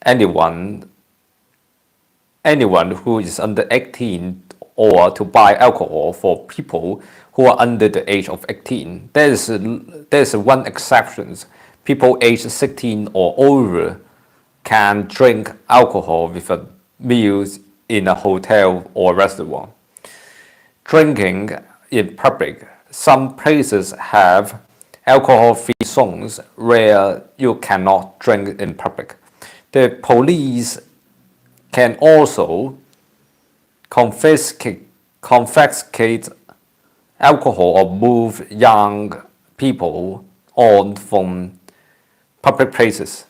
anyone who is under 18 or to buy alcohol for people who are under the age of 18. There is one exception. People aged 16 or older can drink alcohol with meals in a hotel or restaurant. Drinking in public. Some places have alcohol-free zones where you cannot drink in public. The police can also confiscate alcohol or move young people on from public places.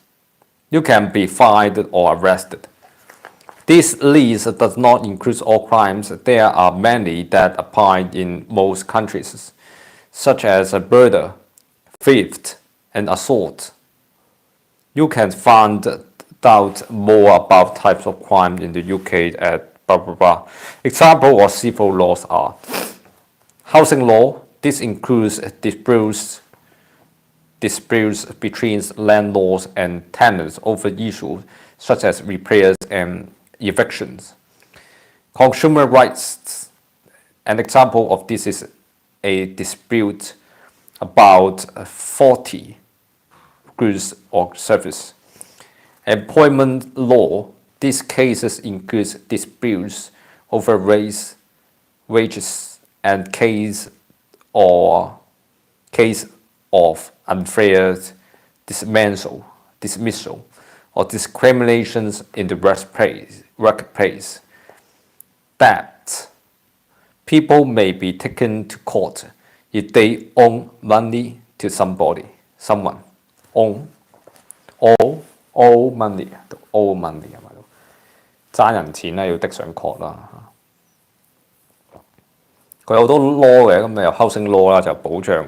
You can be fined or arrested. This list does not include all crimes. There are many that apply in most countries, such as murder, theft, and assault. You can find out more about types of crime in the UK at blah blah blah. Example of civil laws are housing law. This includes disputes between landlords and tenants over issues such as repairs and evictions. Consumer rights. An example of this is a dispute about faulty goods or service. Employment law. These cases include disputes over wages, and case of unfair dismissal or discriminations in the workplace. That people may be taken to court if they owe money to someone. Owe money 係咪？爭人錢咧要的上 court 啦。佢有好多 law 嘅，咁有 housing law 啦，就保障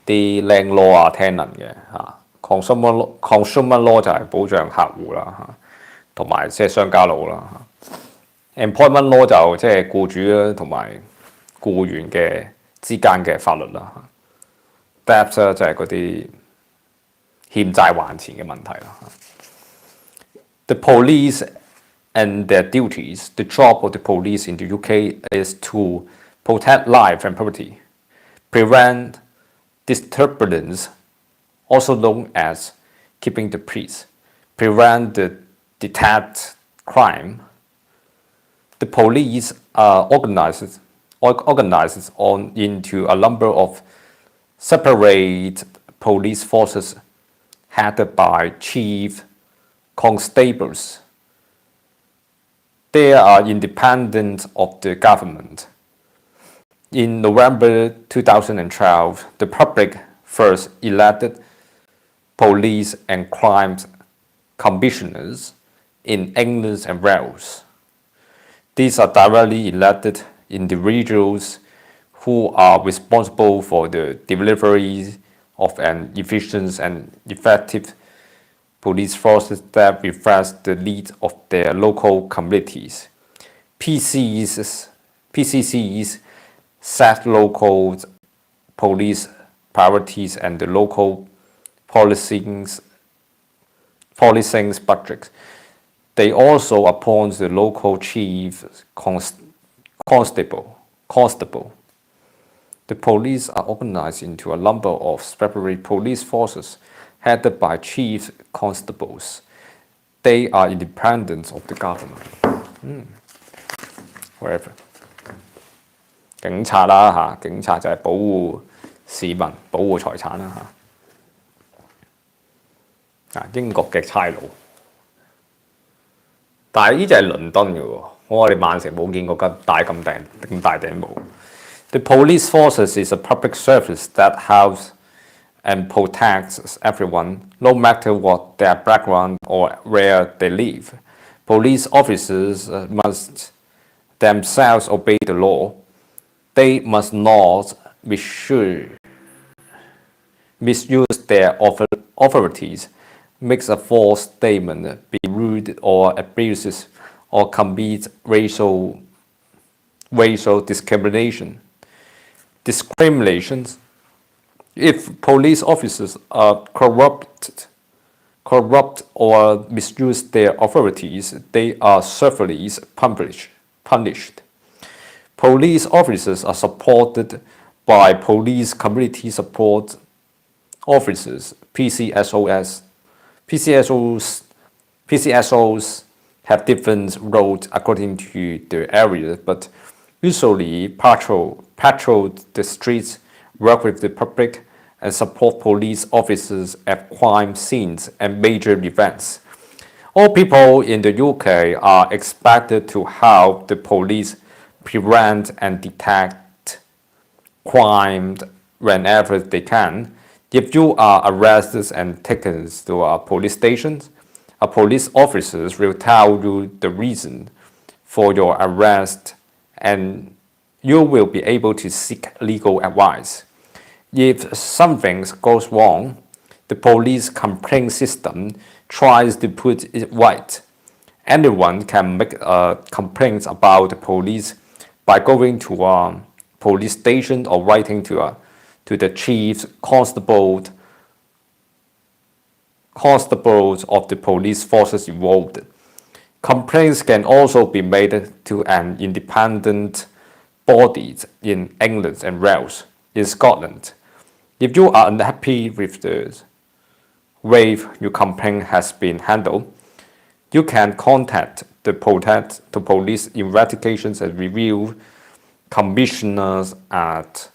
啲 landlord 啊 tenant 嘅嚇。consumer law 就係保障客戶啦嚇，同埋即係商家佬啦嚇。employment law 就即係僱主啦同埋僱員嘅之間嘅法律啦嚇。debts 就係嗰啲欠債還錢嘅問題啦。The police and their duties. The job of the police in the UK is to protect life and property, prevent disturbance, also known as keeping the peace, prevent the detect crime. The police are organized into a number of separate police forces headed by chief constables. They are independent of the government. In November 2012, the public first elected police and crime commissioners in England and Wales. These are directly elected individuals who are responsible for the delivery of an efficient and effective police forces that reflects the needs of their local communities. PCCs set local police priorities and the local policing budgets. They also appoint the local chief constable. The police are organized into a number of separate police forces headed by chief constables. They are independent of the government. Wherever. 警察啦嚇，警察就係保護市民、保護財產啦嚇。英國嘅差佬，但係呢隻係倫敦嘅喎，我哋曼城冇見過咁大頂帽。The police forces is a public service that helps and protects everyone, no matter what their background or where they live. Police officers must themselves obey the law. They must not misuse their authorities, make a false statement, be rude or abusive, or commit racial discrimination. If police officers are corrupt or misuse their authorities, they are severely punished. Police officers are supported by police community support officers, PCSOs. PCSOs have different roles according to the area, but usually patrol the streets, work with the public, and support police officers at crime scenes and major events. All people in the UK are expected to help the police prevent and detect crime whenever they can. If you are arrested and taken to a police station, a police officer will tell you the reason for your arrest and you will be able to seek legal advice. If something goes wrong, the police complaint system tries to put it right. Anyone can make a complaint about the police by going to a police station or writing to the chief constables of the police forces involved. Complaints can also be made to an independent body in England and Wales. In Scotland, if you are unhappy with the way your complaint has been handled, you can contact the police investigations and review commissioners at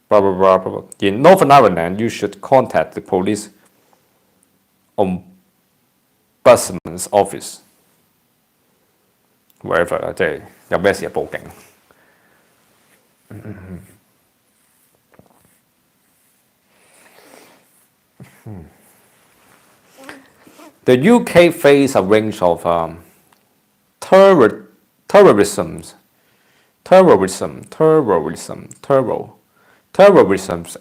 blah blah blah blah. In Northern Ireland, you should contact the police ombudsman's office. Wherever 即係有咩事就報警。The UK faced a range of terrorism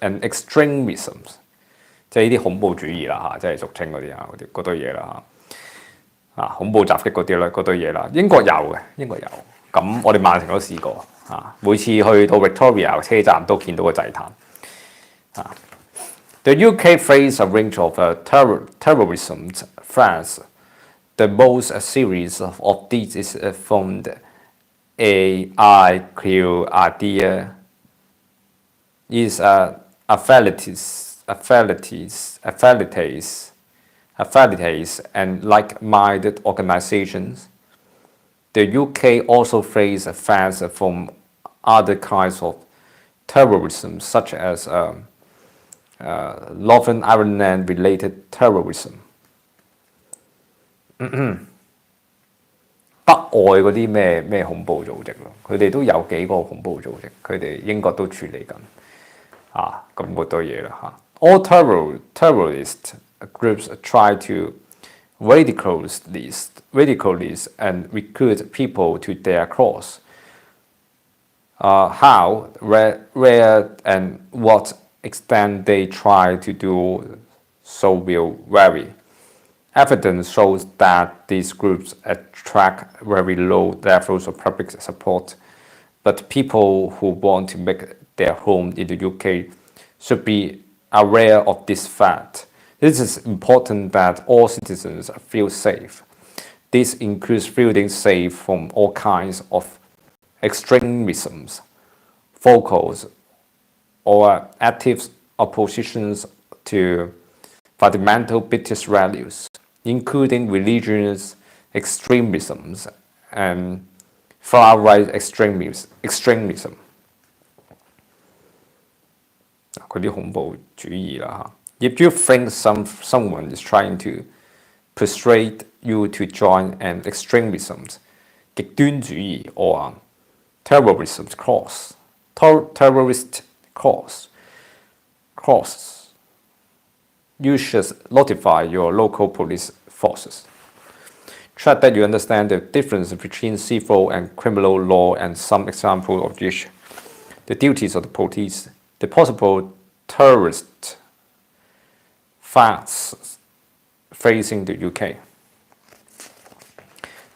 and extremism， 即係呢啲恐怖主義啦嚇，即係俗稱嗰啲啊嗰堆嘢啦嚇，恐怖襲擊嗰啲啦嗰堆嘢啦。英國有嘅，咁我哋曼城都試過啊，每次去到 Victoria 車站都見到個祭壇啊。The UK faced a range of terrorism threats. The most serious of these is from the idea is affiliates and like-minded organizations. The UK also faced threats from other kinds of terrorism, such as Northern Ireland-related terrorism. 北外嗰啲咩恐怖組織咯，佢哋都有幾個恐怖組織，佢哋英國都處理緊啊，咁嗰堆嘢啦嚇。All terrorist groups try to radicalize and recruit people to their cause. How, where, and what extent they try to do so will vary. Evidence shows that these groups attract very low levels of public support, but people who want to make their home in the UK should be aware of this fact. It is important that all citizens feel safe. This includes feeling safe from all kinds of extremisms, vocals, or active oppositions to fundamental British values, including religious extremisms and far-right extremism. 嗰啲恐怖主義啦嚇。If you think someone is trying to persuade you to join an extremism, 極端主義 or terrorist cause, you should notify your local police forces. Check that you understand the difference between civil and criminal law and some example of each, the duties of the police, the possible terrorist threats facing the UK,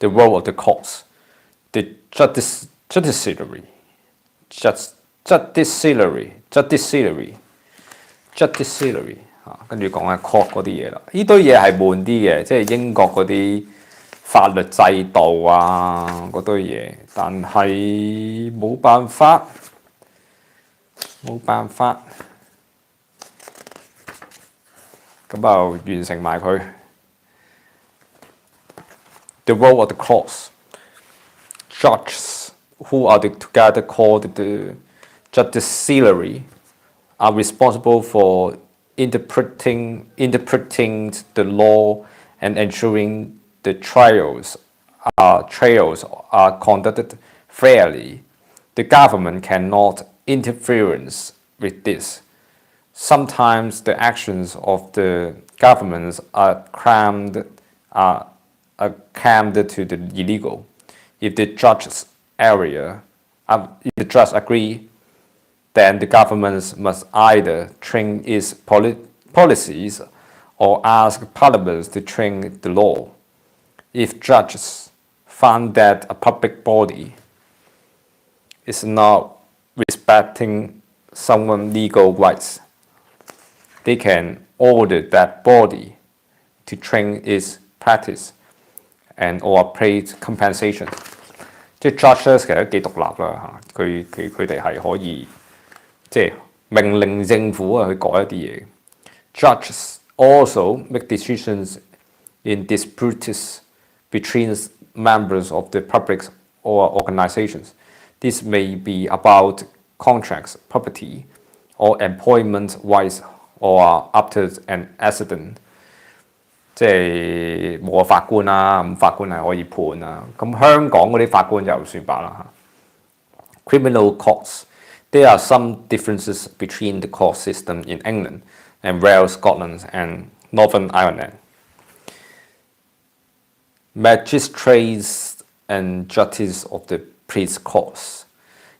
the role of the courts, the judiciary 跟住講下 court 嗰啲嘢啦，呢堆嘢係悶啲嘅，即係英國嗰啲法律制度啊嗰堆嘢，但係冇辦法，咁就完成埋佢。The role of the courts, judges who are together called the judiciary are responsible for interpreting the law and ensuring the trials are conducted fairly. The government cannot interfere with this. Sometimes the actions of the governments are crammed to the illegal. If the judges agree, then the government must either train its policies or ask parliaments to train the law. If judges find that a public body is not respecting someone's legal rights, they can order that body to train its practice and or pay compensation. 即係 judges 其實都幾獨立啦嚇，佢哋係可以即係命令政府去改一啲嘢。Judges also make decisions in disputes between members of the public or organizations. This may be about contracts, property, or employment rights, or after an accident. 即係冇個法官啦，咁法官係可以判啦。咁香港嗰啲法官就算罷啦嚇。Criminal courts. There are some differences between the court system in England and Wales, Scotland, and Northern Ireland. Magistrates and judges of the police courts.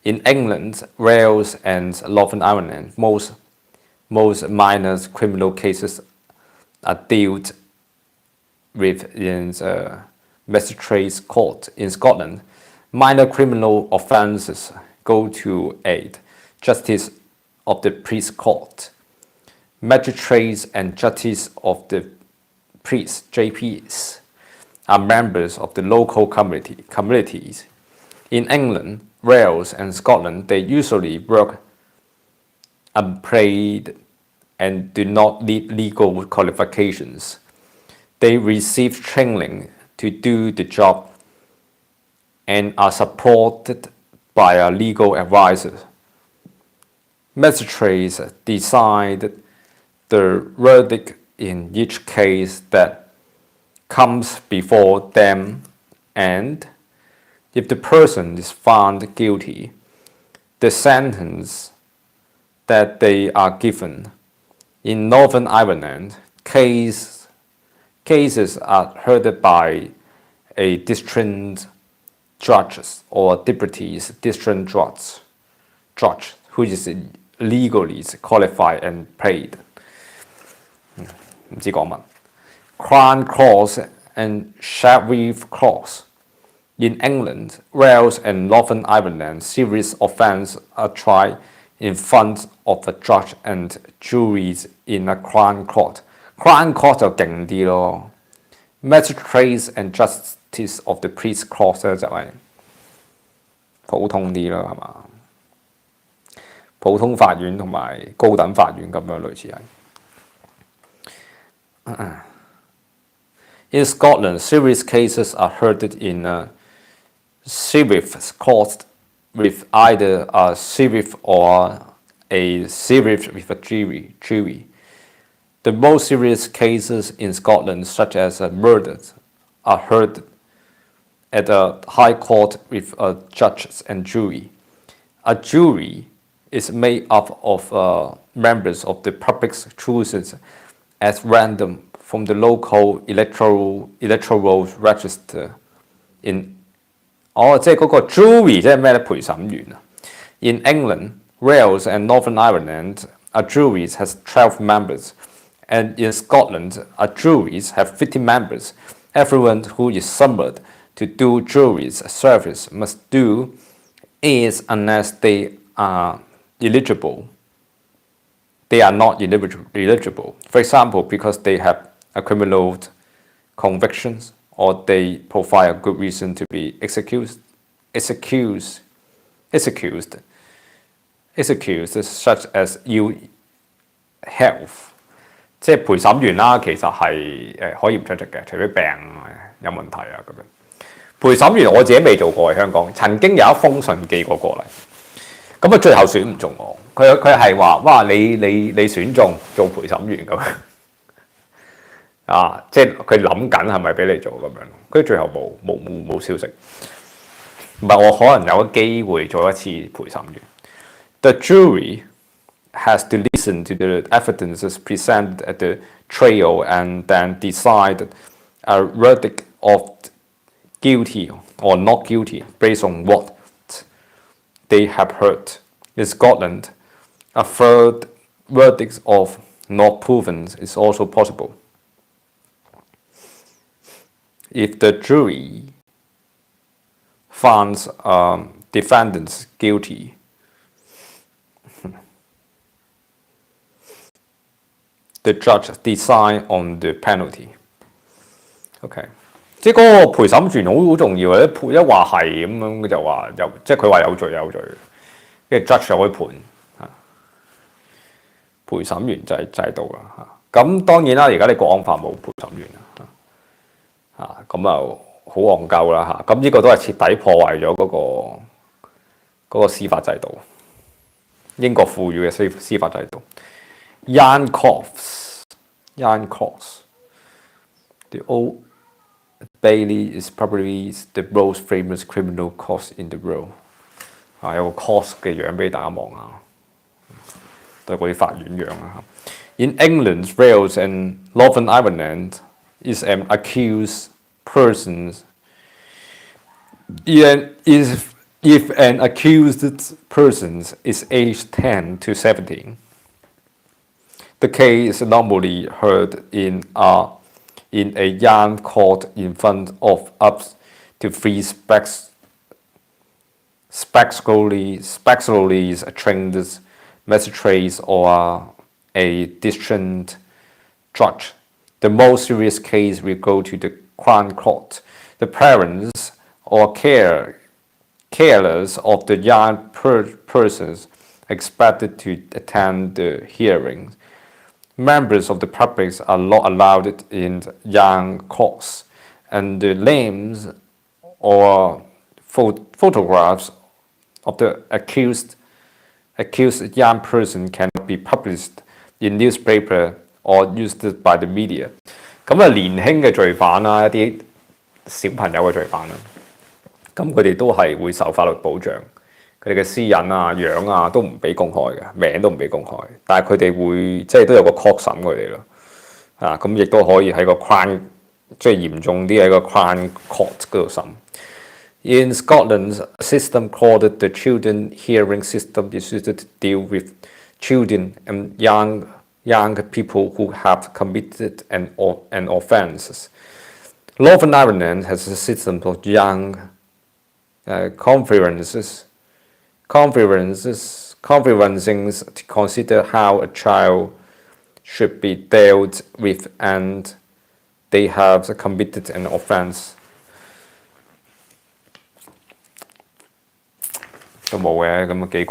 In England, Wales, and Northern Ireland, most minor criminal cases are dealt with in the magistrates' court. In Scotland, minor criminal offences go to aid justice of the police court. Magistrates and judges of the police (JPs) are members of the local communities. In England, Wales, and Scotland, they usually work unpaid and do not need legal qualifications. They receive training to do the job and are supported by a legal advisor. Magistrates decide the verdict in each case that comes before them, and if the person is found guilty, the sentence that they are given. In Northern Ireland, cases are heard by a district judge or deputy district judge. judge who is legally qualified and paid。唔知講乜。Crown Clause and Sheriff Clause. In England, Wales and Northern Ireland, serious offences are tried in front of a judge and juries in a Crown Court. Crown Court 就勁啲咯。Magistrates and Justice of the Peace Clause 咧就係普通啲啦，係嘛？普通法院同埋高等法院咁樣類似係。In Scotland, serious cases are heard in a sheriff's court with either a sheriff or a sheriff with a jury. The most serious cases in Scotland, such as murders, are heard at a high court with a judge and jury. A jury is made up of members of the public chosen at random from the local electoral register. In 即係嗰個 jury 即係咩咧？陪審員啊。In England, Wales and Northern Ireland, a jury has 12 members, and in Scotland, a juries have 50 members. Everyone who is summoned to do jury's service must do is unless they are eligible. They are not eligible. For example, because they have a criminal convictions or they provide a good reason to be excused, such as ill health。即係陪審員啦，其實係可以唔出席嘅，除非病有問題啊咁樣。陪審員我自己未做過喺香港，曾經有一封信寄過嚟，咁啊最後選唔中我，佢係話哇你選中做陪審員咁樣。即係佢諗緊係咪俾你做咁樣，跟住最後冇消息。唔係我可能有機會做一次陪審員。The jury has to listen to the evidences presented at the trial and then decide a verdict of guilty or not guilty based on what they have heard. In Scotland, a third verdict of not proven is also possible. If the jury finds defendants guilty, the judge decide on the penalty. OK， 即係嗰個陪審員好重要嘅，一話係咁樣，佢就話有，即係佢話有罪，跟住 judge 就可以判。陪審員就係制度啦。咁當然啦，而家你國安法冇陪審員啦。咁啊好戇鳩啦咁呢個都係徹底破壞咗嗰個司法制度，英國賦予嘅司法制度。Jan Koffs, the Old Bailey is probably the most famous criminal court in the world。有個 court 嘅樣俾大家望下，都係嗰啲法院樣啦。In England, Wales and Northern Ireland, is an accused person. If an accused person is aged 10 to 17, the case is normally heard in a young court in front of up to 3 spectacularly trained magistrates or a district judge. The most serious case will go to the Crown Court. The parents or carers of the young persons expected to attend the hearings. Members of the public are not allowed in young courts, and the names or photographs of the accused young person cannot be published in newspaper or used by the media。 咁啊年輕嘅罪犯啦，一啲小朋友嘅罪犯啦，咁佢哋都係會受法律保障，佢哋嘅私隱啊、樣啊都唔俾公開嘅，名都唔俾公開，但係佢哋會即係都有個 court 審佢哋咯，咁亦都可以喺個 Crown 即係嚴重啲喺個 Crown Court 嗰度審。In Scotland, a system called the Children Hearing System is used to deal with children and young people who have committed an offences. Northern Ireland has a system of young conferences to consider how a child should be dealt with and they have committed an offence. 都冇嘅，咁幾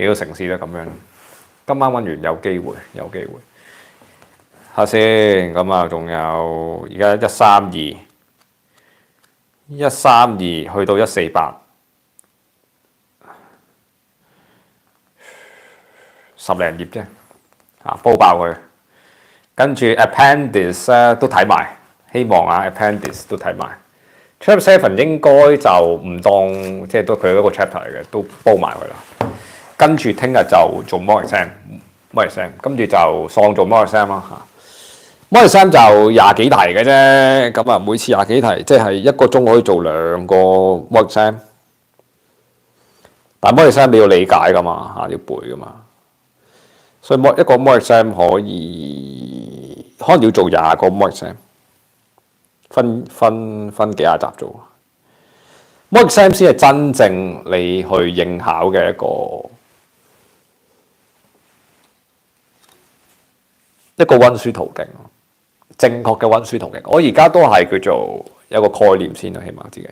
個城市都咁樣。今晚温完有機會。下先，咁啊，仲有而家132去到148，10零頁啫，煲爆佢。跟住 appendix 都睇埋，希望appendix 都睇埋。Chapter 7應該就唔當即係都佢一個 chapter 嚟嘅，都煲埋佢啦。跟住聽日就做 mock exam，跟住就喪做 mock exam 啦嚇。mock exam 就20幾題嘅啫，咁啊每次20幾題，即係1個鐘可以做2個 mock exam。但 mock exam 你要理解噶嘛嚇，要背噶嘛，所以一個 mock exam 可能要做20個 mock exam。分幾廿集做 mock exam 先係真正你去應考嘅一個温書途徑，正確嘅温書途徑。我而家都係叫做有個概念先啦，起碼自己。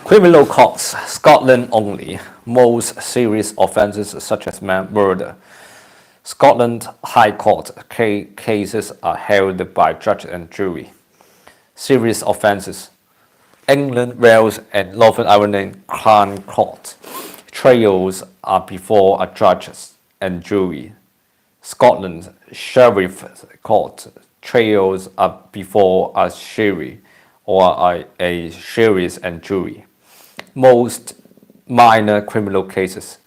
Criminal courts, Scotland only. Most serious offences such as murder. Scotland High Court cases are held by judge and jury. Serious offences. England, Wales, and Northern Ireland Crown Court trials are before a judge and jury. Scotland Sheriff Court trials are before a jury or a sheriff and jury. Most minor criminal cases.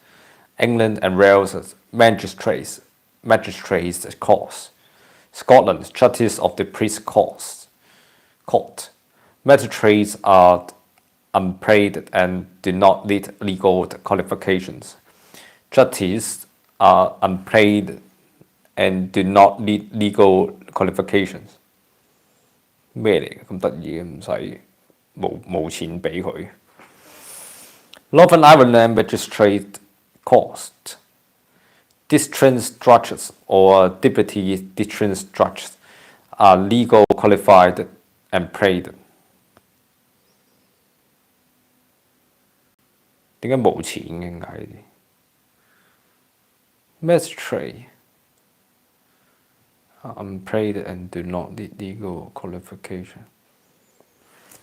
England and Wales magistrates courts. Scotland justice of the peace court. Magistrates are unpaid and do not need legal qualifications. Judges are unpaid and do not need legal qualifications. 咩嚟嘅咁得意嘅？唔使冇錢俾佢。Northern Ireland Magistrate Court. District judges or deputy district judges are legal qualified and paid. 點解冇錢嘅？點解呢啲 ？Magistrate are unpaid and do not need legal qualification。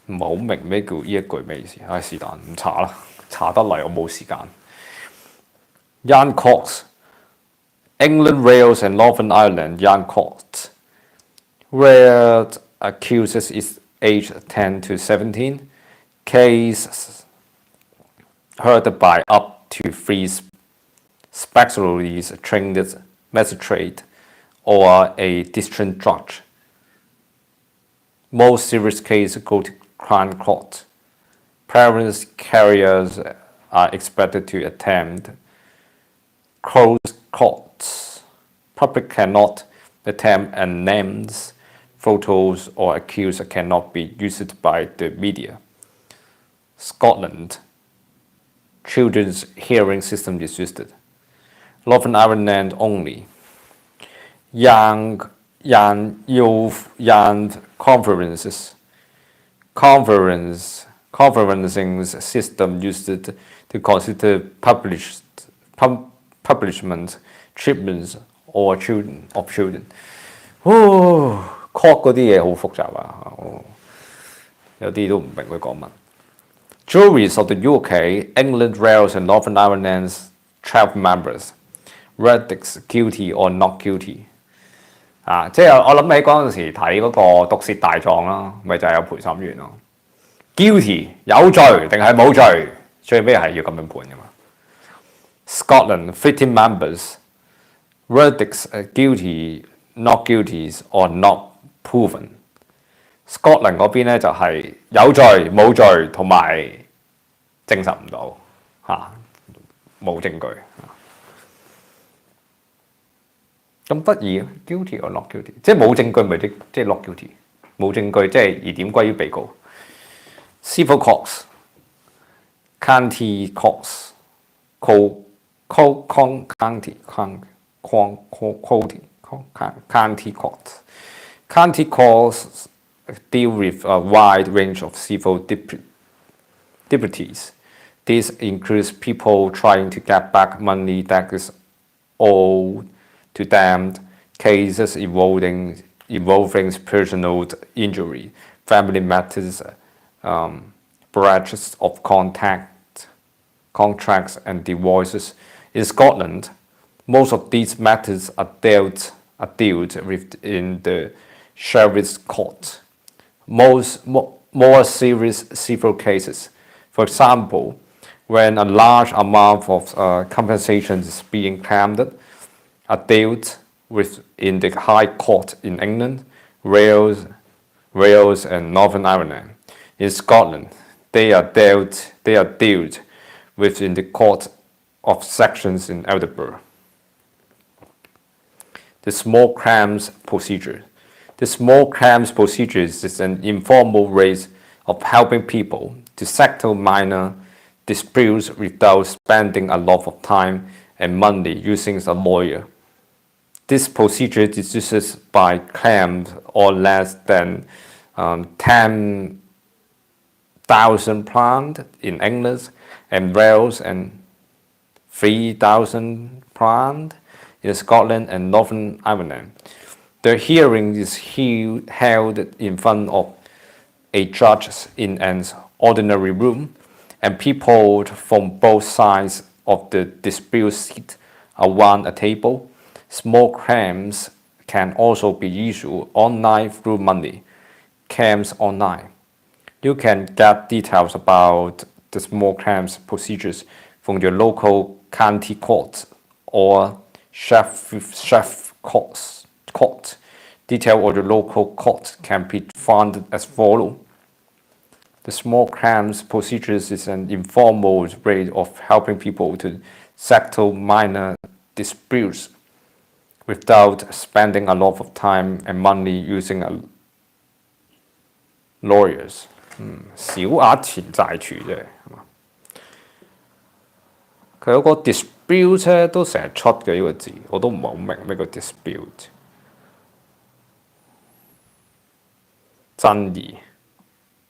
唔係好明咩叫呢一句咩意思？是但唔查啦，查得嚟我冇時間。Young courts. England, Wales, and Northern Ireland Young Court, where accused is aged 10 to 17, cases heard by up to 3 specially trained magistrate or a district judge. Most serious cases go to Crown Court. Parents carriers are expected to attend closed courts. Public cannot attempt and names, photos or accused cannot be used by the media. Scotland Children's hearing system is used. Northern Ireland only. Young conferences. Conferencing system used to consider publishment, treatments or children of children. Court 嗰啲嘢好複雜啊，有啲都唔明佢講乜。Juries of the UK, England, Wales, and Northern Ireland's 12 members. Verdicts guilty or not guilty. 即係我諗起嗰陣時睇嗰個毒舌大狀啦，咪就係有陪審員咯。Guilty 有罪定係冇罪，最尾係要咁樣判㗎嘛。Scotland 15 members. Verdicts guilty, not guilty, or not proven. Scotland 嗰邊咧就係有罪冇罪同埋證實唔到冇證據咁得意嘅 guilty or not guilty， 即係冇證據咪即係 not guilty， 冇證據即係疑點歸於被告。Civil courts, county courts, county courts. County courts deal with a wide range of civil disputes. This includes people trying to get back money that is owed to them, cases involving personal injury, family matters, breaches of contracts and divorces. In Scotland, most of these matters are dealt with in the Sheriff's Court. More serious civil cases, for example, when a large amount of compensation is being claimed, are dealt with in the High Court in England, Wales, and Northern Ireland. In Scotland, they are dealt with in the Court of Sections in Edinburgh. The small claims procedure. The small claims procedure is an informal way of helping people to settle minor disputes without spending a lot of time and money using a lawyer. This procedure is used by claims or less than £10,000 in England and Wales and £3,000 in Scotland and Northern Ireland. The hearing is held in front of a judge in an ordinary room, and people from both sides of the dispute sit around a table. Small claims can also be issued online through money claims online. You can get details about the small claims procedures from your local county court or sheriff court. Detail of the local court can be found as follows. The small claims procedures is an informal way of helping people to settle minor disputes without spending a lot of time and money using lawyers. 小額錢債處啫，係嘛？佢有個 dispute 咧都成日出嘅呢個字，我都唔係好明咩叫 dispute。爭議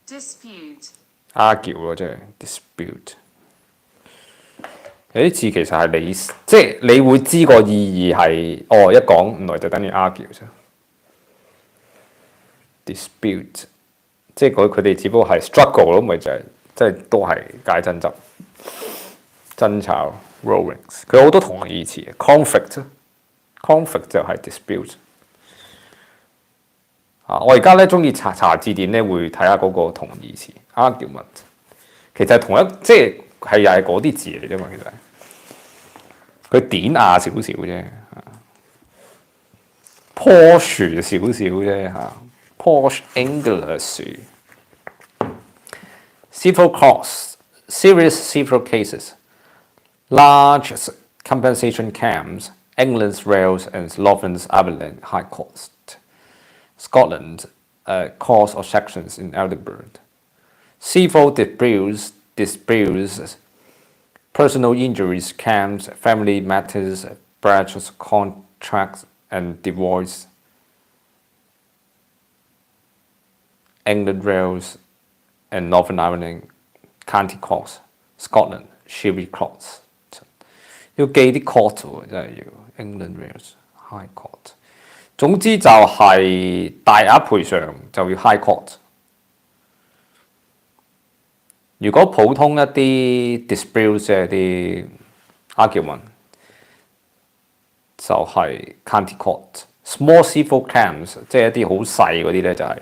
dispute argue 咯，即係 dispute。有啲字其實係你即係你會知個意義係一講原來就等於 argue 啫。dispute 即係佢哋只不過係 struggle 咯，咪就係即係都係解爭執、爭吵 rowings。佢好多同義詞 conflict 就係 dispute。我而家咧中意查字典咧，會睇下嗰個同義詞 argument， 其實係同一即係又係嗰啲字嚟啫嘛，其實佢典雅少少啫，posh 少少啫，posh English。Civil costs, serious civil cases, large compensation claims, England's Wales and Northern Ireland High Court. Scotland, Court of Sections in Edinburgh. Civil disputes, personal injuries, claims, family matters, breaches, contracts, and divorce. England, Wales, and Northern Ireland County Courts. Scotland, Sheriff Courts. 要記啲 court 喎，真係要 England, Wales, High Court。總之就係大額賠償就要 High Court。如果普通一啲 dispute 即係啲 argument 就係 County Court。Small civil claims 即係一啲好細嗰啲咧就係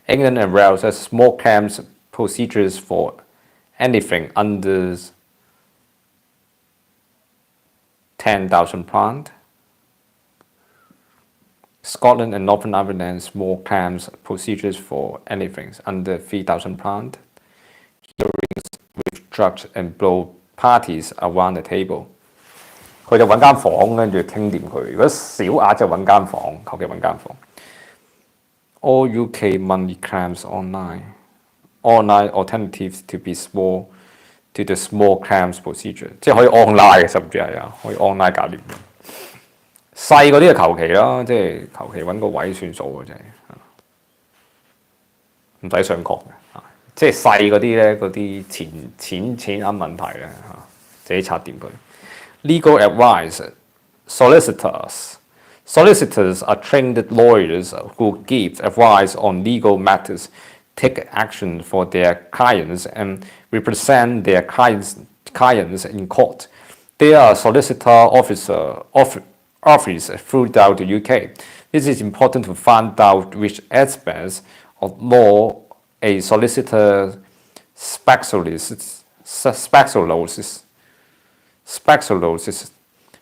England and Wales has small claims procedures for anything under £10,000. Scotland and Northern Ireland small claims procedures for anything under £3,000, hearings with judge and both parties around the table。佢就揾間房，跟住傾掂佢。如果小額就揾間房，求其揾間房。All UK money claims online alternatives to be small to the small claims procedure， 即係可以 online 嘅，甚至係啊，可以 online 搞掂。細嗰啲就求其啦，即係求其揾個位算數嘅啫，唔使上確嘅。即係細嗰啲咧，嗰啲錢銀問題咧，自己拆掂佢。Legal advice, solicitors. Solicitors are trained lawyers who give advice on legal matters, take action for their clients, and represent their clients in court. They are solicitor office throughout the UK. This is important to find out which aspects of law a solicitor specializes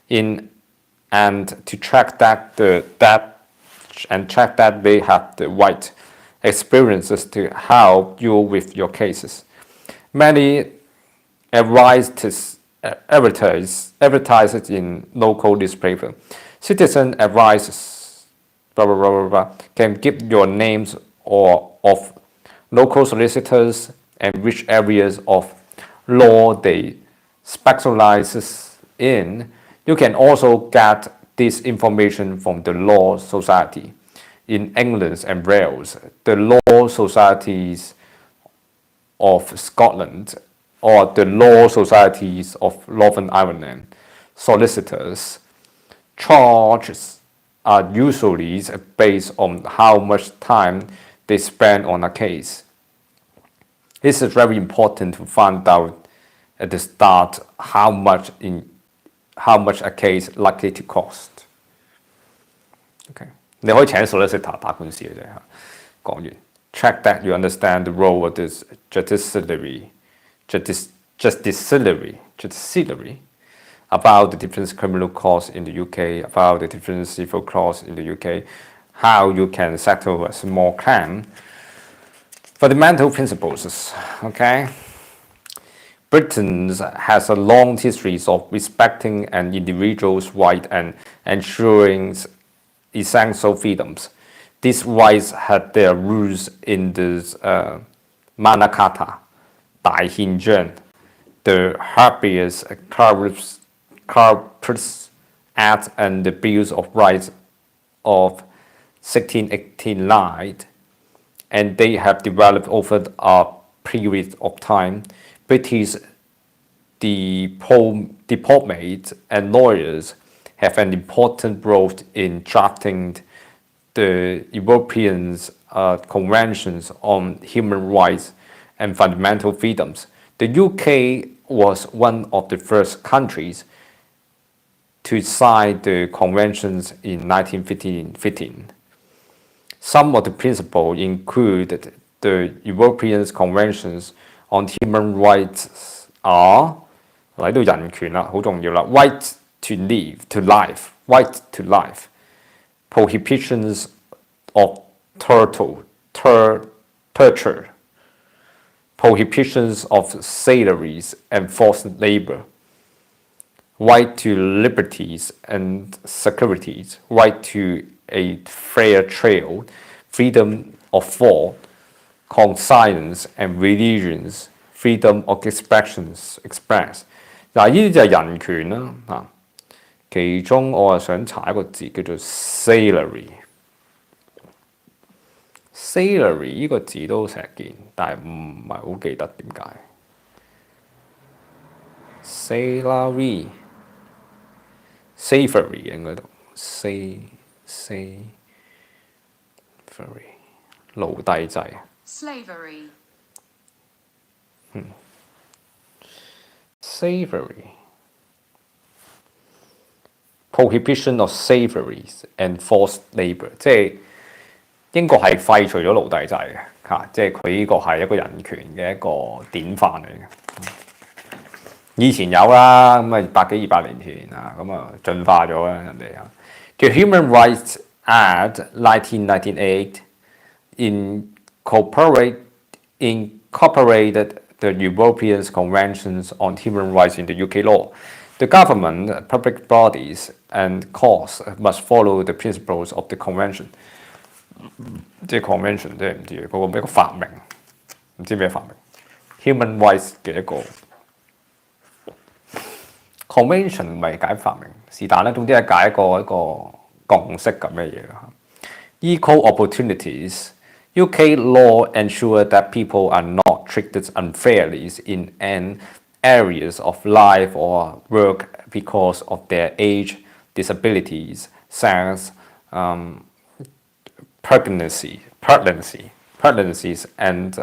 in, and to track that they have the right experiences to help you with your cases. Many advertise in local newspaper. Citizen advices can give your names or of local solicitors and which areas of law they specialize in. You can also get this information from the Law Society. In England and Wales, the Law Societies of Scotland or the Law Societies of Northern Ireland, solicitors' charges are usually based on how much time they spend on a case. This is very important to find out at the start how much a case is likely to cost. Okay. 你可以請 solicitor 打官司嘅啫嚇。講完 ，check that you understand the role of this judiciary about the different criminal costs in the UK, about the different civil costs in the UK, how you can settle a small claim. Fundamental principles, okay? Britain has a long history of respecting an individual's right and ensuring essential freedoms. These rights had their roots in the Magna Carta, 大憲章, the Habeas Corpus Act, and the Bills of Rights of 1689, and they have developed over a period of time. British diplomats and lawyers have an important role in drafting the European Conventions on Human Rights and Fundamental Freedoms. The UK was one of the first countries to sign the conventions in 1915. Some of the principles include the European Conventions on Human Rights are 嚟到人權啦，好重要啦 ，right to life, right to life, prohibitions of torture, prohibitions of slavery and forced labor, right to liberties and securities, right to a fair trial, freedom of thought, conscience and religions, freedom of express。嗱，呢啲就係人權啦嚇。其中我係想查一個字叫做 salary。salary 呢個字都成日見，但係唔係好記得點解。salary 應該讀 salary 奴隸制。slavery, slavery, prohibition of slavery and forced labour， 即係英國係廢除咗奴隸制嘅嚇，即係佢呢個係一個人權嘅一個典範嚟嘅。以前有啦，咁啊100幾200年前啊，咁啊進化咗啦人哋啊。The Human Rights Act 1998 incorporated the European Conventions on Human Rights into UK law. The government, public bodies, and courts must follow the principles of the convention. 即係 convention 即係唔知嗰個一個發明，唔知咩發明 human rights 嘅一個 convention 唔係解發明，是但咧，總之係解一個共識咁嘅嘢啦。Equal opportunities. UK law ensure that people are not treated unfairly in areas of life or work because of their age, disabilities, sex, pregnancies, and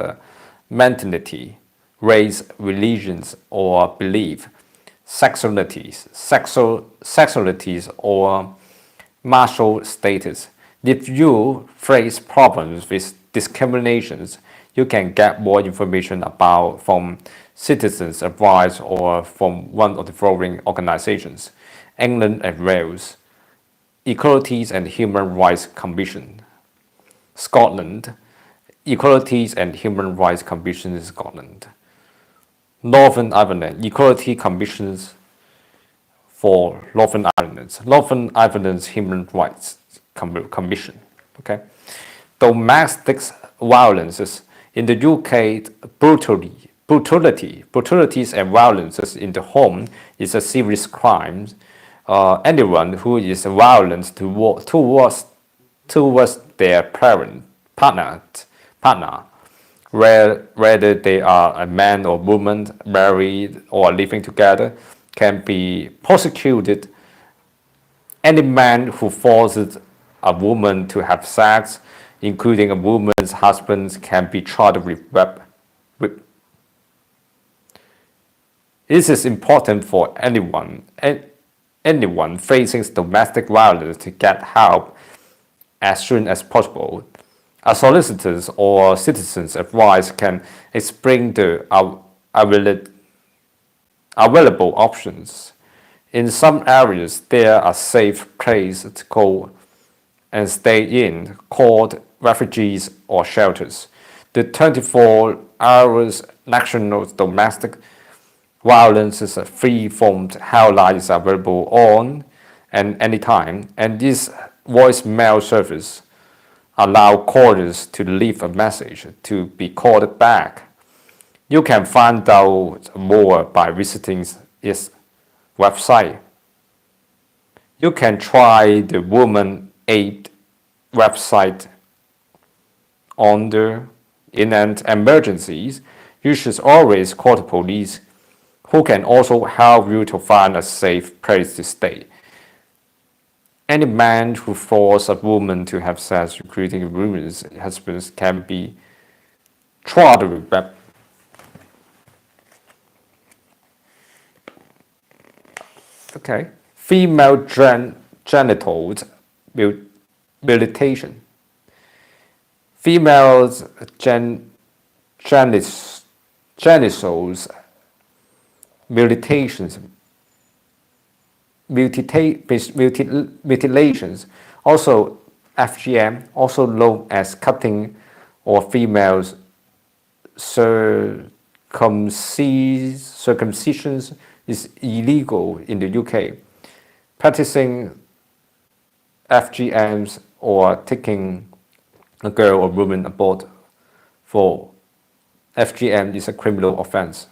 mentality, race, religions, or belief, sexualities, or martial status. If you face problems with discriminations, you can get more information about from Citizens Advice or from one of the following organizations: England and Wales, Equalities and Human Rights Commission; Scotland, Equalities and Human Rights Commission in Scotland; Northern Ireland, Equality Commissions for Northern Ireland; Northern Ireland's Human Rights Commission. Okay, domestic violences in the UK. Brutalities and violences in the home is a serious crime. Anyone who is violent towards their partner, whether they are a man or woman, married or living together, can be prosecuted. Any man who forces a woman to have sex, including a woman's husband, can be charged with rape. It is important for anyone facing domestic violence to get help as soon as possible. A solicitor's or citizen's advice can explain the available options. In some areas, there are safe places to go and stay in, called refugees or shelters. The 24 hours National Domestic Violence is a free-form hotline is available on and anytime, and this voicemail service allows callers to leave a message to be called back. You can find out more by visiting its website. You can try the Woman Aid website. In an emergency, you should always call the police, who can also help you to find a safe place to stay. Any man who forces a woman to have sex, including a woman's husband, can be charged with rape. Okay. Female genital mutilation. Females' genitals mutilations, also FGM, also known as cutting or females circumcisions, is illegal in the UK. Practicing FGMs or taking a girl or woman aboard for FGM is a criminal offense.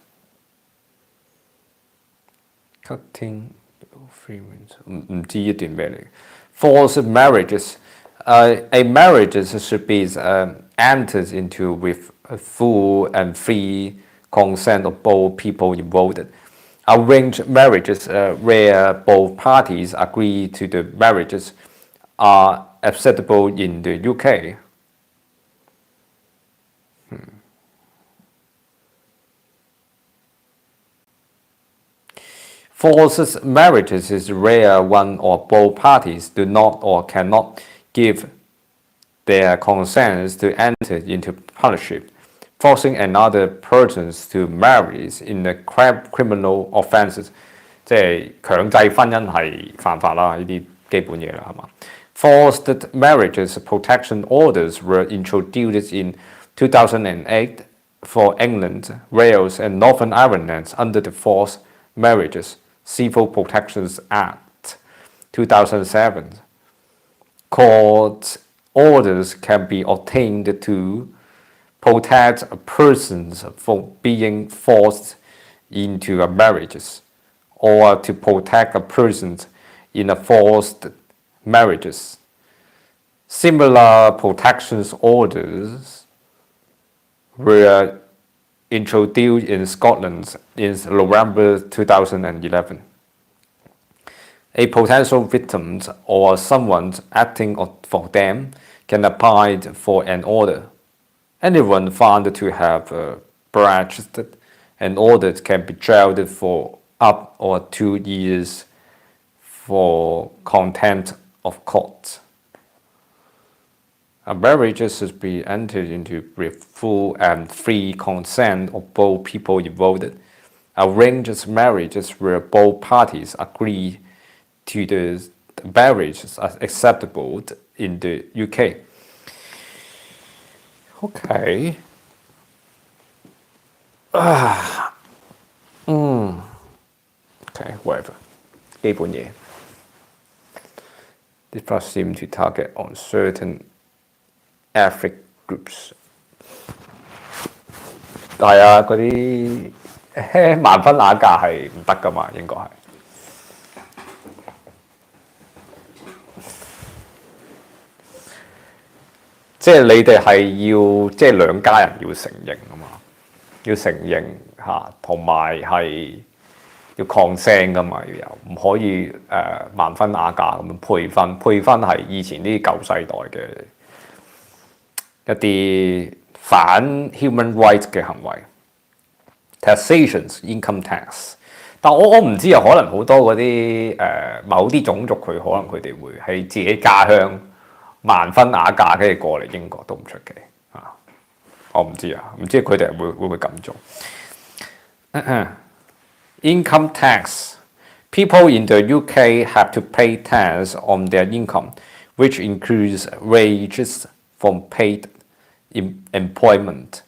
Cutting forced marriages. A marriage should be entered into with a full and free consent of both people involved. Arranged marriages, where both parties agree to the marriages, are acceptable in the UK. Forced marriages is rare one or both parties do not or cannot give their consent to enter into partnership. Forcing another person to marry in a criminal offences， 即係強制婚姻係犯法啦，呢啲基本嘢啦，係嘛？ Forced marriages protection orders were introduced in 2008 for England, Wales, and Northern Ireland under the Forced Marriages Civil Protections Act 2007. Court orders can be obtained to protect persons from being forced into a marriage, or to protect a person in a forced marriages. Similar protection orders were introduced in Scotland in November 2011. A potential victim or someone acting for them can apply for an order. Anyone found to have breached an order can be jailed for up or 2 years for contempt of court. A marriage should be entered into with full and free consent of both people involved. Arranged marriages where both parties agree to the marriage as acceptable in the UK. Okay. Okay, whatever. 基本嘢。This plot seems to target on certain ethnic groups. 係啊，嗰啲萬分雅價係唔得噶嘛，應該係。即係你哋係要，即係兩家人要承認啊嘛，要承認嚇，同埋係要抗聲噶嘛，要有，唔可以萬分雅價咁樣配分。配分係以前啲舊世代嘅一啲反 human rights 嘅行為。Taxations income tax， 但我唔知啊，可能好多嗰啲某啲種族佢可能佢哋會喺自己家鄉萬分雅價跟住過嚟英國都唔出奇啊！我唔知啊，唔知佢哋會唔會咁做。Income tax. People in the UK have to pay tax on their income, which includes wages from paid employment,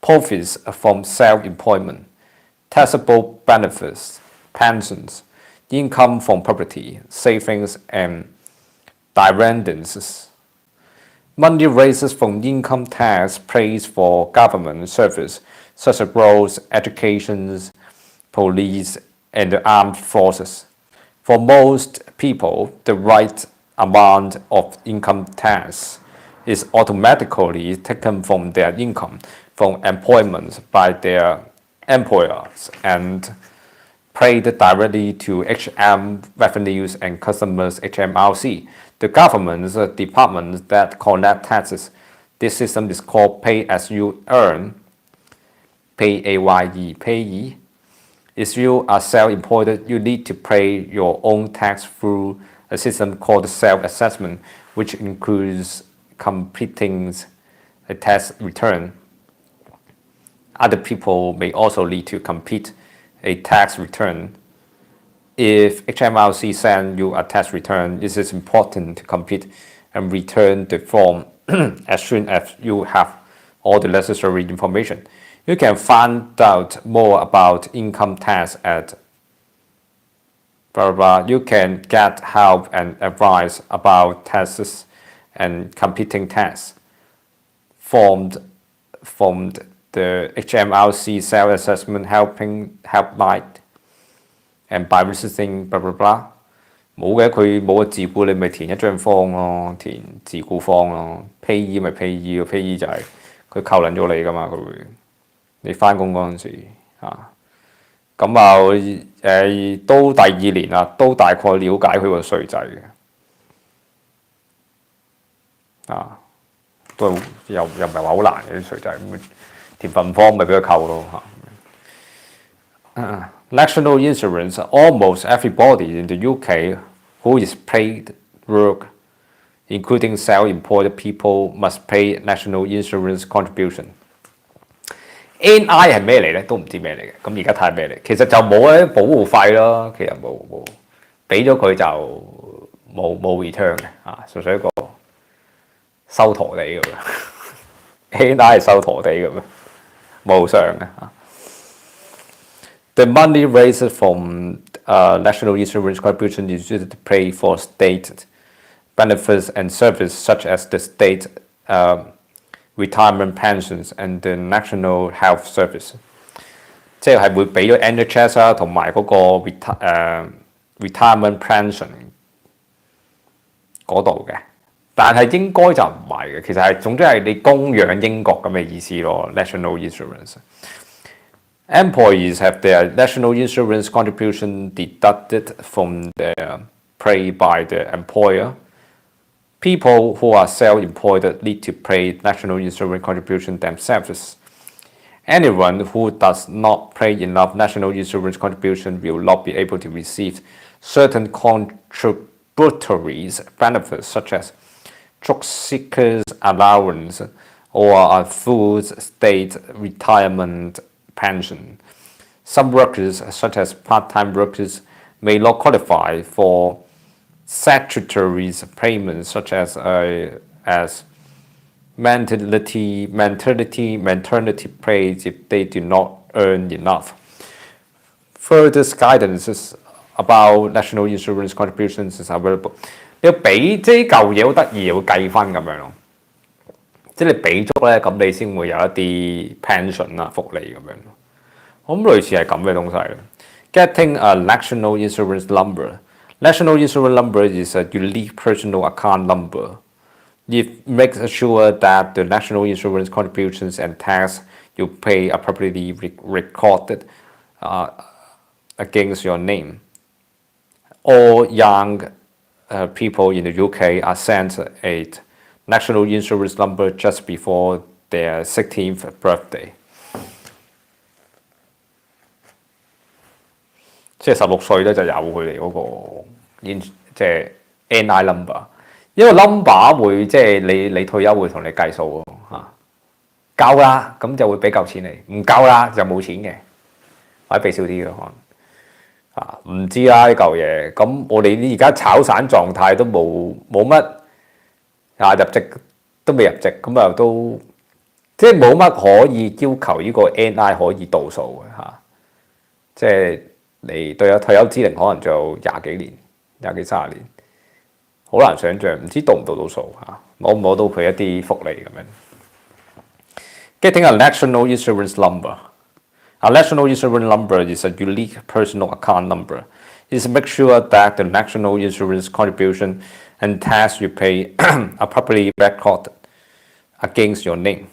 profits from self-employment, taxable benefits, pensions, income from property, savings, and dividends. Money raised from income tax pays for government service such as roads, education, police, and the armed forces. For most people, the right amount of income tax is automatically taken from their income from employment by their employers and paid directly to HM Revenues and Customers (HMRC), the government's department that collect taxes. This system is called pay as you earn, PAYE, payee. If you are self-employed, you need to pay your own tax through a system called self-assessment, which includes completing a tax return. Other people may also need to complete a tax return. If HMRC sends you a tax return, it is important to complete and return the form as soon as you have all the necessary information. You can find out more about income tax at blah, blah, blah. You can get help and advice about taxes and completing tax formed from the HMRC self-assessment helpline and by visiting blah blah blah。 冇嘅，佢冇個自雇，你咪填一張 form 咯，填自雇 form 咯。payee 咪 payee，payee 就係佢扣撚咗你噶嘛，佢會你翻工嗰陣時啊。咁啊都第2年啦，都大概了解佢個稅制嘅啊，都又唔係話好難嘅啲稅制，咁填份 form 咪俾佢扣咯嚇。National insurance. Almost everybody in the UK who is paid work, including self-employed people, must pay national insurance contribution. NI 係咩嚟咧？都唔知咩嚟嘅。咁而家睇咩嚟？其實就冇咧保護費咯。其實冇俾咗佢就冇 return 嘅純粹一個收陀地咁樣，NI 係收陀地咁樣，冇上嘅The money raised from national insurance contribution is used to pay for state benefits and services such as the state retirement pensions and the national health service， 即係會俾咗 NHS 啦，同埋嗰個 retirement pension 嗰度嘅，但係應該就唔係嘅，其實係總之係你供養英國咁嘅意思咯 ，national insurance。Employees have their national insurance contribution deducted from their pay by the employer. People who are self-employed need to pay national insurance contribution themselves. Anyone who does not pay enough national insurance contribution will not be able to receive certain contributory benefits such as job seekers allowance or a full state retirement pension. Some workers, such as part-time workers, may not qualify for statutory payments such as maternity pay if they do not earn enough. Further guidance about national insurance contributions is available. 你要俾即係舊嘢好得意，會計分咁樣咯。即係你俾足咧，咁你先會有一啲 pension 啊、福利咁樣。我諗類似係咁嘅東西。Getting a national insurance number. National insurance number is a unique personal account number. It makes sure that the national insurance contributions and tax you pay are properly recorded against your name. All young people in the UK are sent a national insurance number just before their 16th birthday. 即係16歲咧就有佢哋嗰個即係 NI number， 因為 number 會即係你退休會同你計數喎夠啦咁就會俾夠錢你，唔夠啦就冇錢嘅，或者俾少啲嘅可能唔知啦呢嚿嘢。咁我哋而家炒散狀態都冇乜入籍都未入籍，咁啊都即係冇乜可以要求呢個 NI 可以到數嘅即係。你對有退休資齡可能仲有20幾年、20幾30年，好難想像，唔知到唔到數攞唔攞到佢一啲福利咁樣。Getting a national insurance number. A national insurance number is a unique personal account number. It makes sure that the national insurance contribution and tax you pay are properly recorded against your name.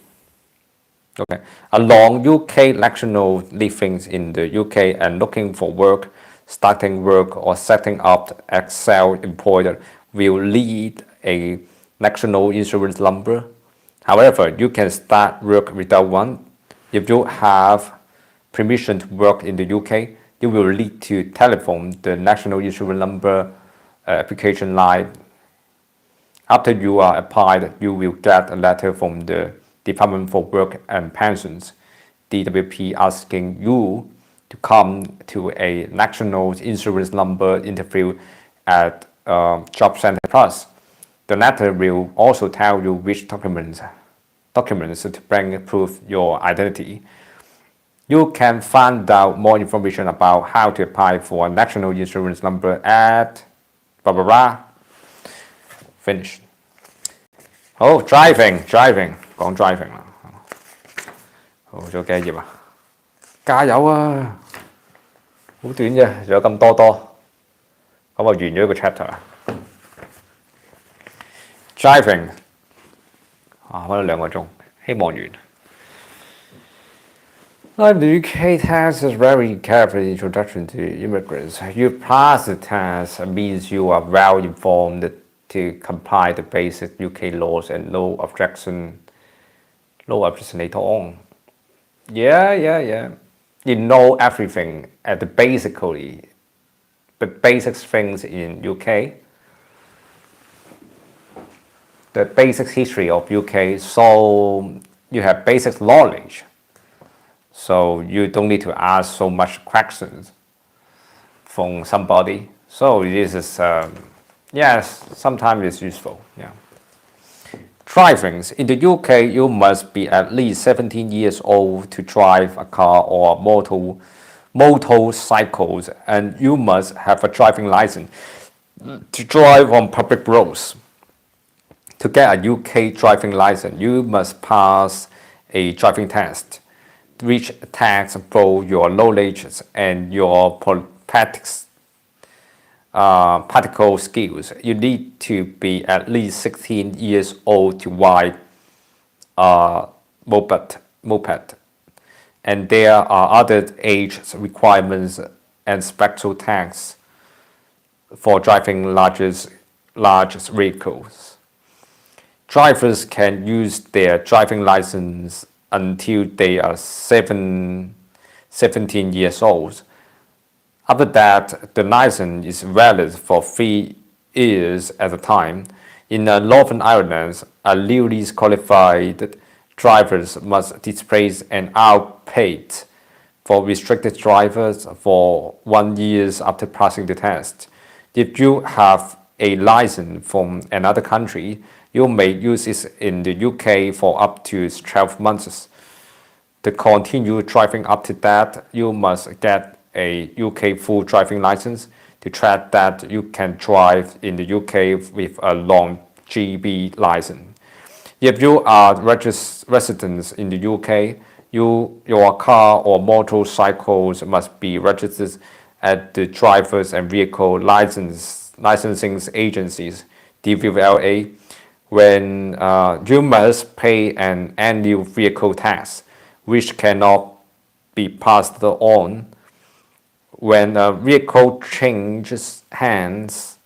Okay. Along UK national living in the UK and looking for work, starting work or setting up as self-employed will need a national insurance number. However, you can start work without one. If you have permission to work in the UK, you will need to telephone the national insurance number application line. After you are applied, you will get a letter from the Department for Work and Pensions, DWP, asking you to come to a national insurance number interview at Job Centre Plus. The letter will also tell you which documents to bring to prove your identity. You can find out more information about how to apply for a national insurance number at blah blah blah. Finish. 好 driving 講 driving 啦，好咗幾頁啊？加油啊！好短啫，仲有咁多，咁啊完咗一個 chapter 啦。driving 揾咗2個鐘，希望完。The UK test is very careful introduction to immigrants. You pass the test means you are well informed to comply the basic UK laws and no objection later on. Yeah. You know everything at the basic things in UK. The basic history of UK, so you have basic knowledge. So you don't need to ask so much questions from somebody. So this is Yes, sometimes it's useful. Yeah. Driving. In the UK, you must be at least 17 years old to drive a car or motorcycles, and you must have a driving license to drive on public roads. To get a UK driving license, you must pass a driving test, which tests both your knowledge and your practical skills. You need to be at least 16 years old to ride a moped. And there are other age requirements and special tests for driving large vehicles. Drivers can use their driving license until they are 17 years old. After that, the license is valid for 3 years at a time. In the Northern Ireland, a newly qualified drivers must display an outpaid for restricted drivers for 1 year after passing the test. If you have a license from another country, you may use it in the UK for up to 12 months. To continue driving after that, you must get a UK full driving license to track that you can drive in the UK with a long GB license. If you are residents in the UK, your car or motorcycles must be registered at the Drivers and Vehicle Licensing Agencies (DVLA). When you must pay an annual vehicle tax, which cannot be passed on. When a vehicle changes hands,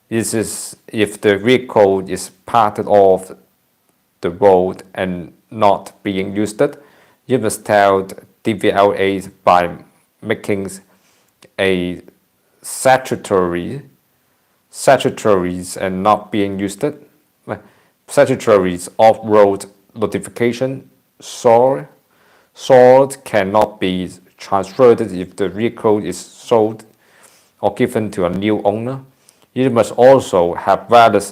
this is if the vehicle is parked off the road and not being used. You must tell DVLA by making a statutories and not being used. Statutories off-road notification sold cannot be transferred if the vehicle is sold or given to a new owner. You must also have valid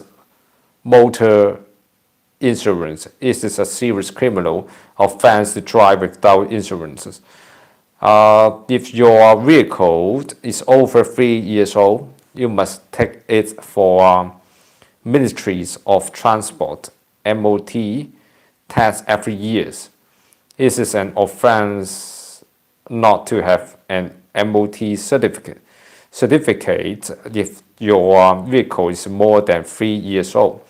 motor insurance. It is a serious criminal offense to drive without insurance. If your vehicle is over 3 years old, you must take it for Ministries of Transport (MOT) test every year. It is an offense not to have an MOT certificate if your vehicle is more than 3 years old.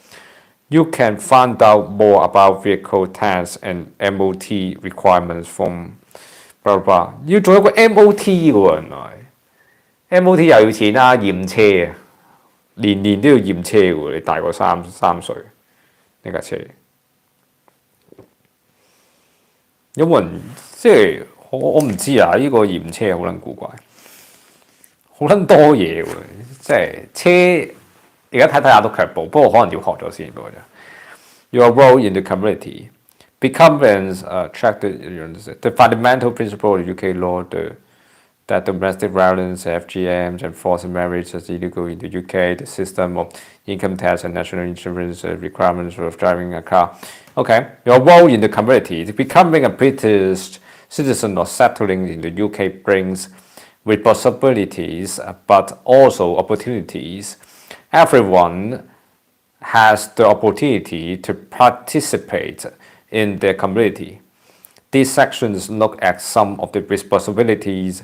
You can find out more about vehicle tests and MOT requirements from blah blah blah. 要做一個 MOT 喎，原來 MOT 又要錢啦，驗車啊，年都要驗車喎。你大過三歲呢架車，有冇人即係我唔知啊？呢個驗車好撚古怪，好撚多嘢喎，即係車。而家睇下都卻步，不過可能要學咗先。不過就 Your role in the community becomes the fundamental principle of UK law that domestic violence, FGMs, and forced marriage is illegal in the UK. The system of income tax and national insurance requirements of driving a car. Okay, your role in the community. Becoming a British citizen or settling in the UK brings responsibilities, but also opportunities. Everyone has the opportunity to participate in their community. These sections look at some of the responsibilities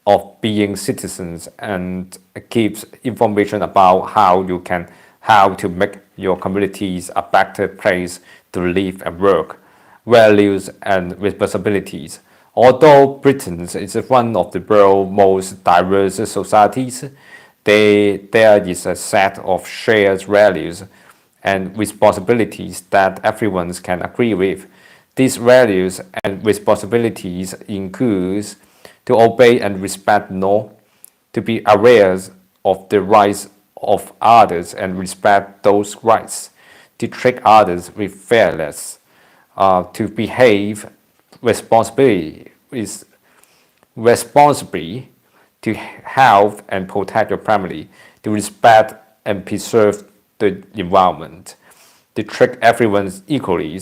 of being citizens and gives information about how to make your communities a better place to live and work, values and responsibilities. Although Britain is one of the world's most diverse societies, there is a set of shared values and responsibilities that everyone can agree with. These values and responsibilities include to obey and respect law, to be aware of the rights of others and respect those rights, to treat others with fairness, to behave responsibly, to help and protect your family, to respect and preserve the environment. They treat everyone equally,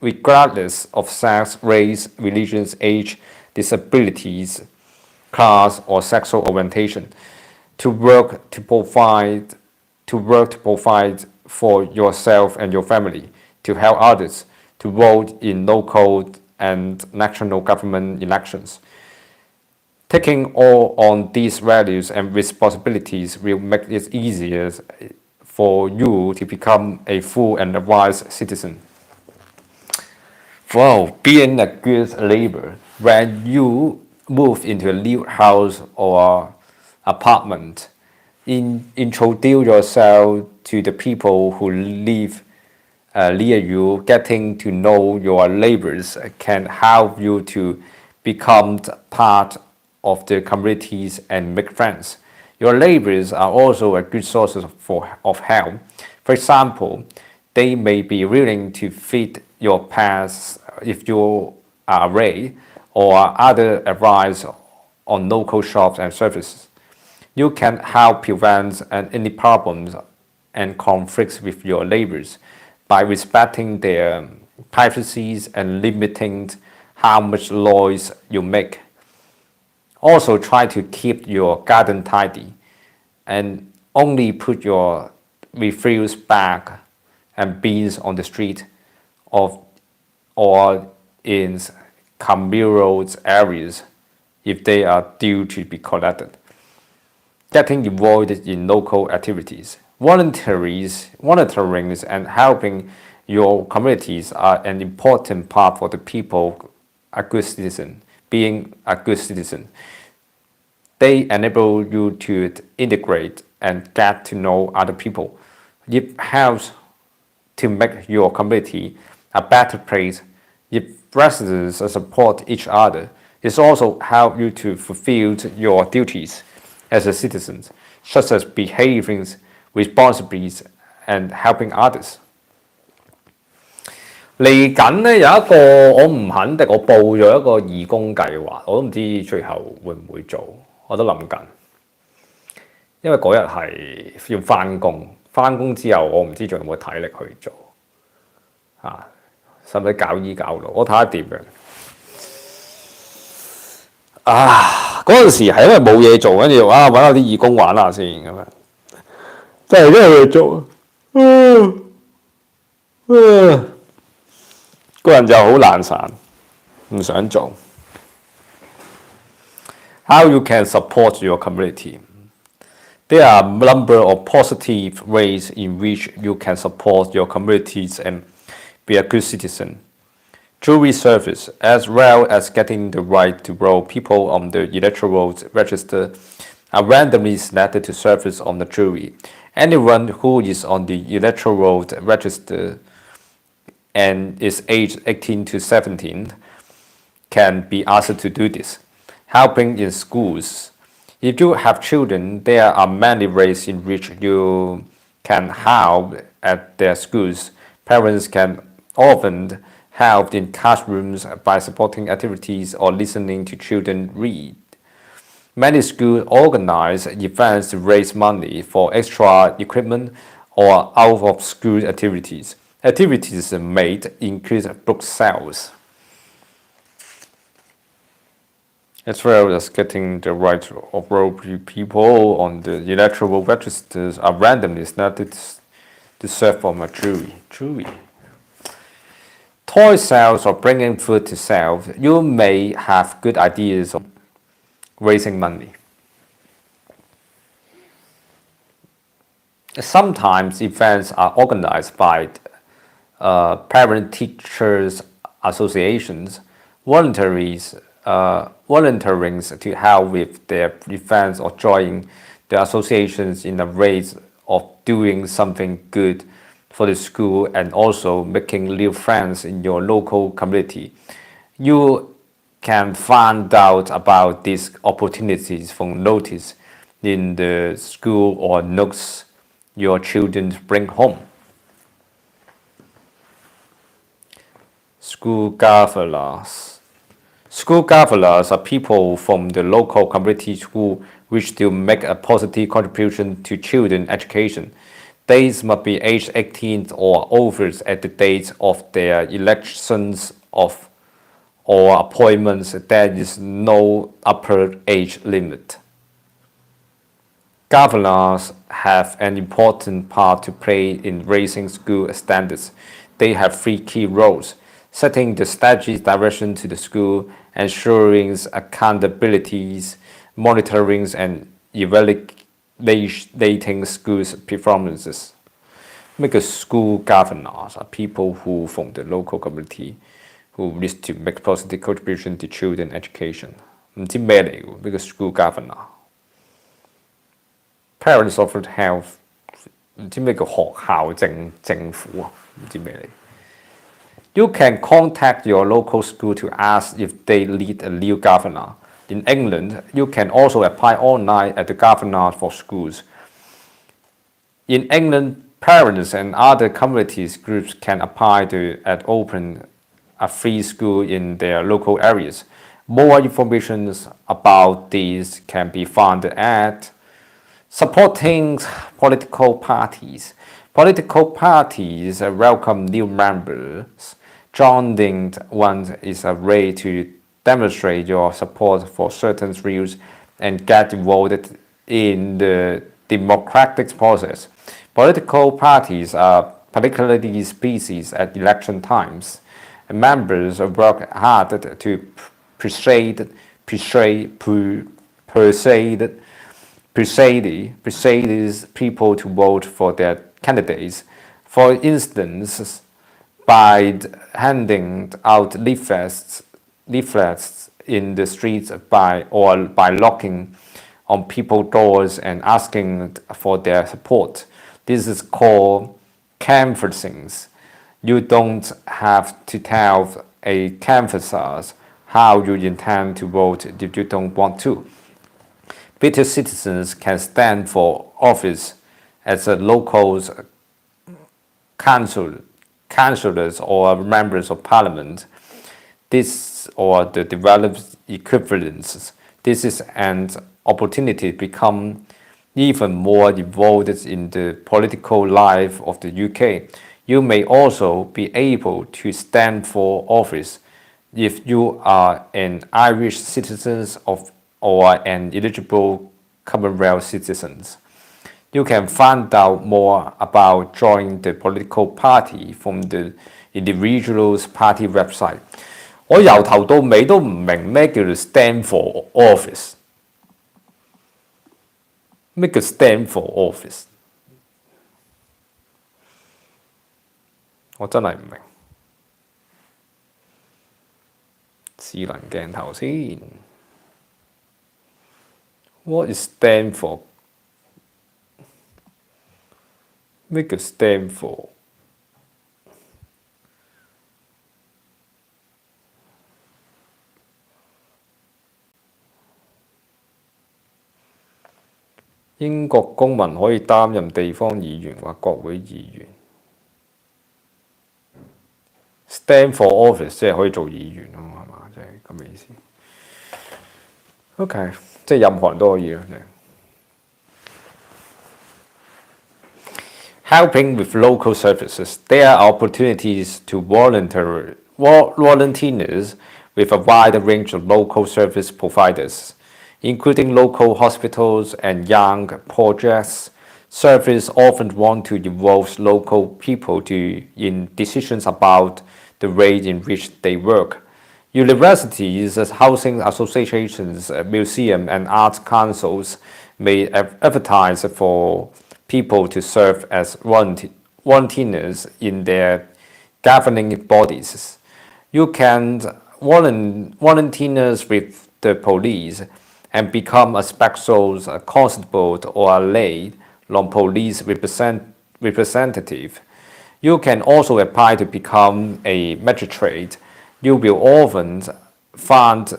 regardless of sex, race, religion, age, disabilities, class, or sexual orientation, to work to provide for yourself and your family, to help others, to vote in local and national government elections. Taking all on these values and responsibilities will make it easier for you to become a full and a wise citizen. Wow, being a good neighbor. When you move into a new house or apartment, introduce yourself to the people who live near you. Getting to know your neighbors can help you to become part of the communities and make friends. Your neighbors are also a good source of help. For example, they may be willing to feed your pets if you are away, or other advice on local shops and services. You can help prevent any problems and conflicts with your neighbors by respecting their privacies and limiting how much noise you make. Also, try to keep your garden tidy and only put your refuse bag and bins on the street or in communal areas if they are due to be collected. Getting involved in local activities. Volunteering and helping your communities are an important part for the people being a good citizen. They enable you to integrate and get to know other people. It helps to make your community a better place. If residents support each other, it also helps you to fulfill your duties as a citizen, such as behaving responsibly and helping others. 嚟緊咧有一個我唔肯定，我報咗一個義工計劃，我都唔知最後會唔會做，我都諗緊。因為嗰日係要翻工，翻工之後我唔知仲有冇體力去做啊，使唔使搞醫搞路？我睇下點樣。啊！嗰陣時係因為冇嘢做，跟住揾下啲義工玩下先咁樣，真係真係去做。個人就好懶散，唔想做。How you can support your community? There are a number of positive ways in which you can support your communities and be a good citizen. Jury service, as well as getting the right to vote, people on the electoral register are randomly selected to service on the jury. Anyone who is on the electoral register and is aged 18 to 17 can be asked to do this. Helping in schools. If you have children, there are many ways in which you can help at their schools. Parents can often help in classrooms by supporting activities or listening to children read. Many schools organize events to raise money for extra equipment or out-of-school activities. Activities may increase book sales, as well as getting the right of vote. People on the electoral registers are randomly selected to serve on a jury. Toy sales or bringing food to sell. You may have good ideas of raising money. Sometimes events are organized by parent teachers associations, volunteering to help with their events or joining the associations in a way of doing something good for the school and also making new friends in your local community. You can find out about these opportunities from notice in the school or notes your children bring home. School gatherers. School gatherers are people from the local communities who wish to make a positive contribution to children's education, they must be aged 18 or over at the date of their elections of or appointments. There is no upper age limit. Governors have an important part to play in raising school standards. They have three key roles: setting the strategic direction to the school, ensuring accountabilities, monitoring and evaluating schools' performances. Make a school governors are people who from the local community who wish to make positive contribution to children's education. 唔知咩嚟喎？呢個 school governor。Parents often have 唔知咩叫學校政府啊？唔知咩嚟。You can contact your local school to ask if they need a new governor. In England, you can also apply online at the governor for schools. In England, parents and other communities groups can apply to open a free school in their local areas. More information about these can be found at supporting political parties. Political parties welcome new members. Joining one is a way to demonstrate your support for certain views and get involved in the democratic process. Political parties are particularly busy at election times. Members work hard to persuade people to vote for their candidates. For instance, by handing out leaflets in the streets by knocking on people's doors and asking for their support. This is called canvassing. You don't have to tell a canvasser how you intend to vote if you don't want to. British citizens can stand for office as a local councillors or members of parliament. This or the developed equivalents. This is an opportunity to become even more involved in the political life of the UK. You may also be able to stand for office if you are an Irish citizen or an eligible Commonwealth citizen. You can find out more about joining the political party from the individual's party website. 我由頭到尾都唔明咩叫做 stand for office。咩叫 stand for office？ 我真係唔明。智能鏡頭先。What is stand for？ 咩叫 stand for？ 英國公民可以擔任地方議員或國會議員。Stand for office 即係可以做議員啊嘛，係嘛？即係咁嘅意思。OK， 即係任何人都可以啦。Helping with local services, there are opportunities to volunteers with a wide range of local service providers, including local hospitals and young projects. Service often want to involve local people in decisions about the way in which they work. Universities, housing associations, museums, and art councils may advertise for people to serve as volunteers in their governing bodies. You can volunteer with the police and become a special constable or a lay non-police representative. You can also apply to become a magistrate. You will often find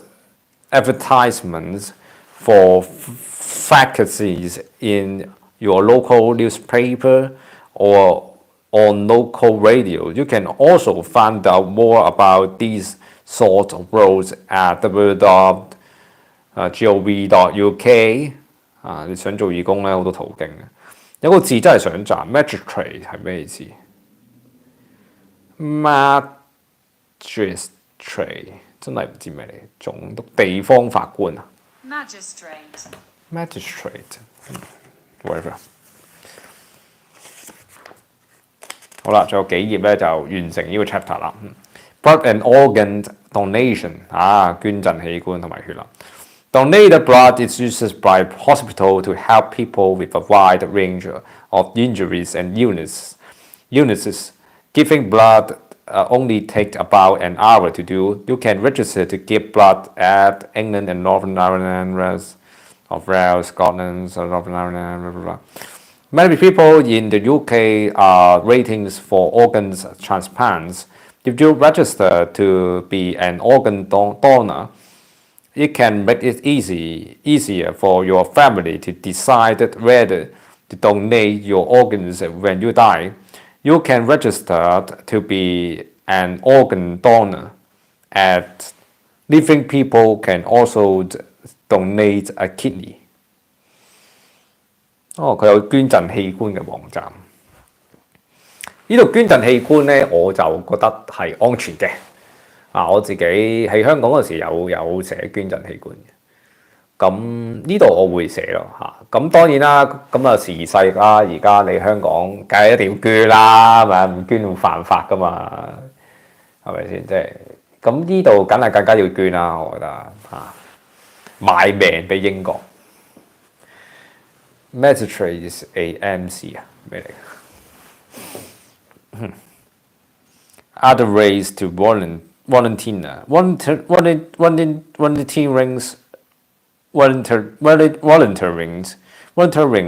advertisements for vacancies in your local newspaper or on local radio. You can also find out more about these sorts of roles at www.gov.uk 你想做義工咧，好多途徑嘅。有個字真係想賺 ，magistrate 係咩意思 ？magistrate 真係唔知咩嚟，總督地方法官啊。magistrate，whatever。好啦，仲有幾頁咧就完成呢個 chapter 啦。Blood and organ donation 捐贈器官同埋血啦。Donated blood is used by hospital to help people with a wide range of injuries and illnesses. Giving blood only takes about an hour to do. You can register to give blood at England and Northern Ireland, of Wales, Scotland, Northern Ireland, blah, blah, blah. Many people in the UK are ratings for organs transplants. If you register to be an organ donor, it can make it easier for your family to decide whether to donate your organs when you die. You can register to be an organ donor. And living people can also donate a kidney. 佢有捐贈器官嘅網站。呢度捐贈器官咧，我就覺得係安全嘅。我自己喺香港嗰時有寫捐贈器官嘅。咁呢度我會寫咯咁當然啦，咁時移世啦，而家你香港梗係一定要捐啦，係咪？唔捐會犯法噶嘛，係咪先？即係咁呢度梗係更加要捐啦，我覺得賣命俾英國。Magistrate is AMC 咩嚟嘅？Other ways to volunteering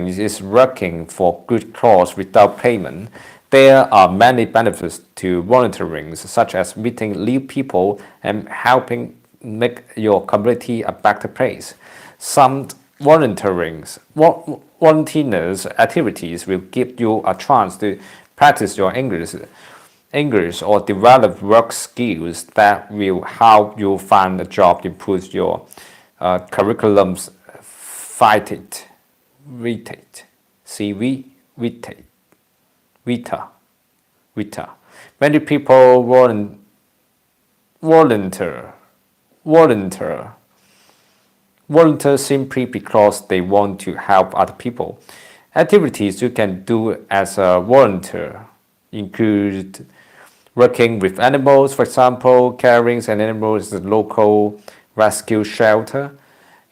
is working for good cause without payment. There are many benefits to volunteering, such as meeting new people and helping make your community a better place. Some volunteers activities will give you a chance to practice your English or develop work skills that will help you find a job, improve your curriculum's Vita. Many people volunteer simply because they want to help other people. Activities you can do as a volunteer include working with animals, for example, caring an animal at a local rescue shelter,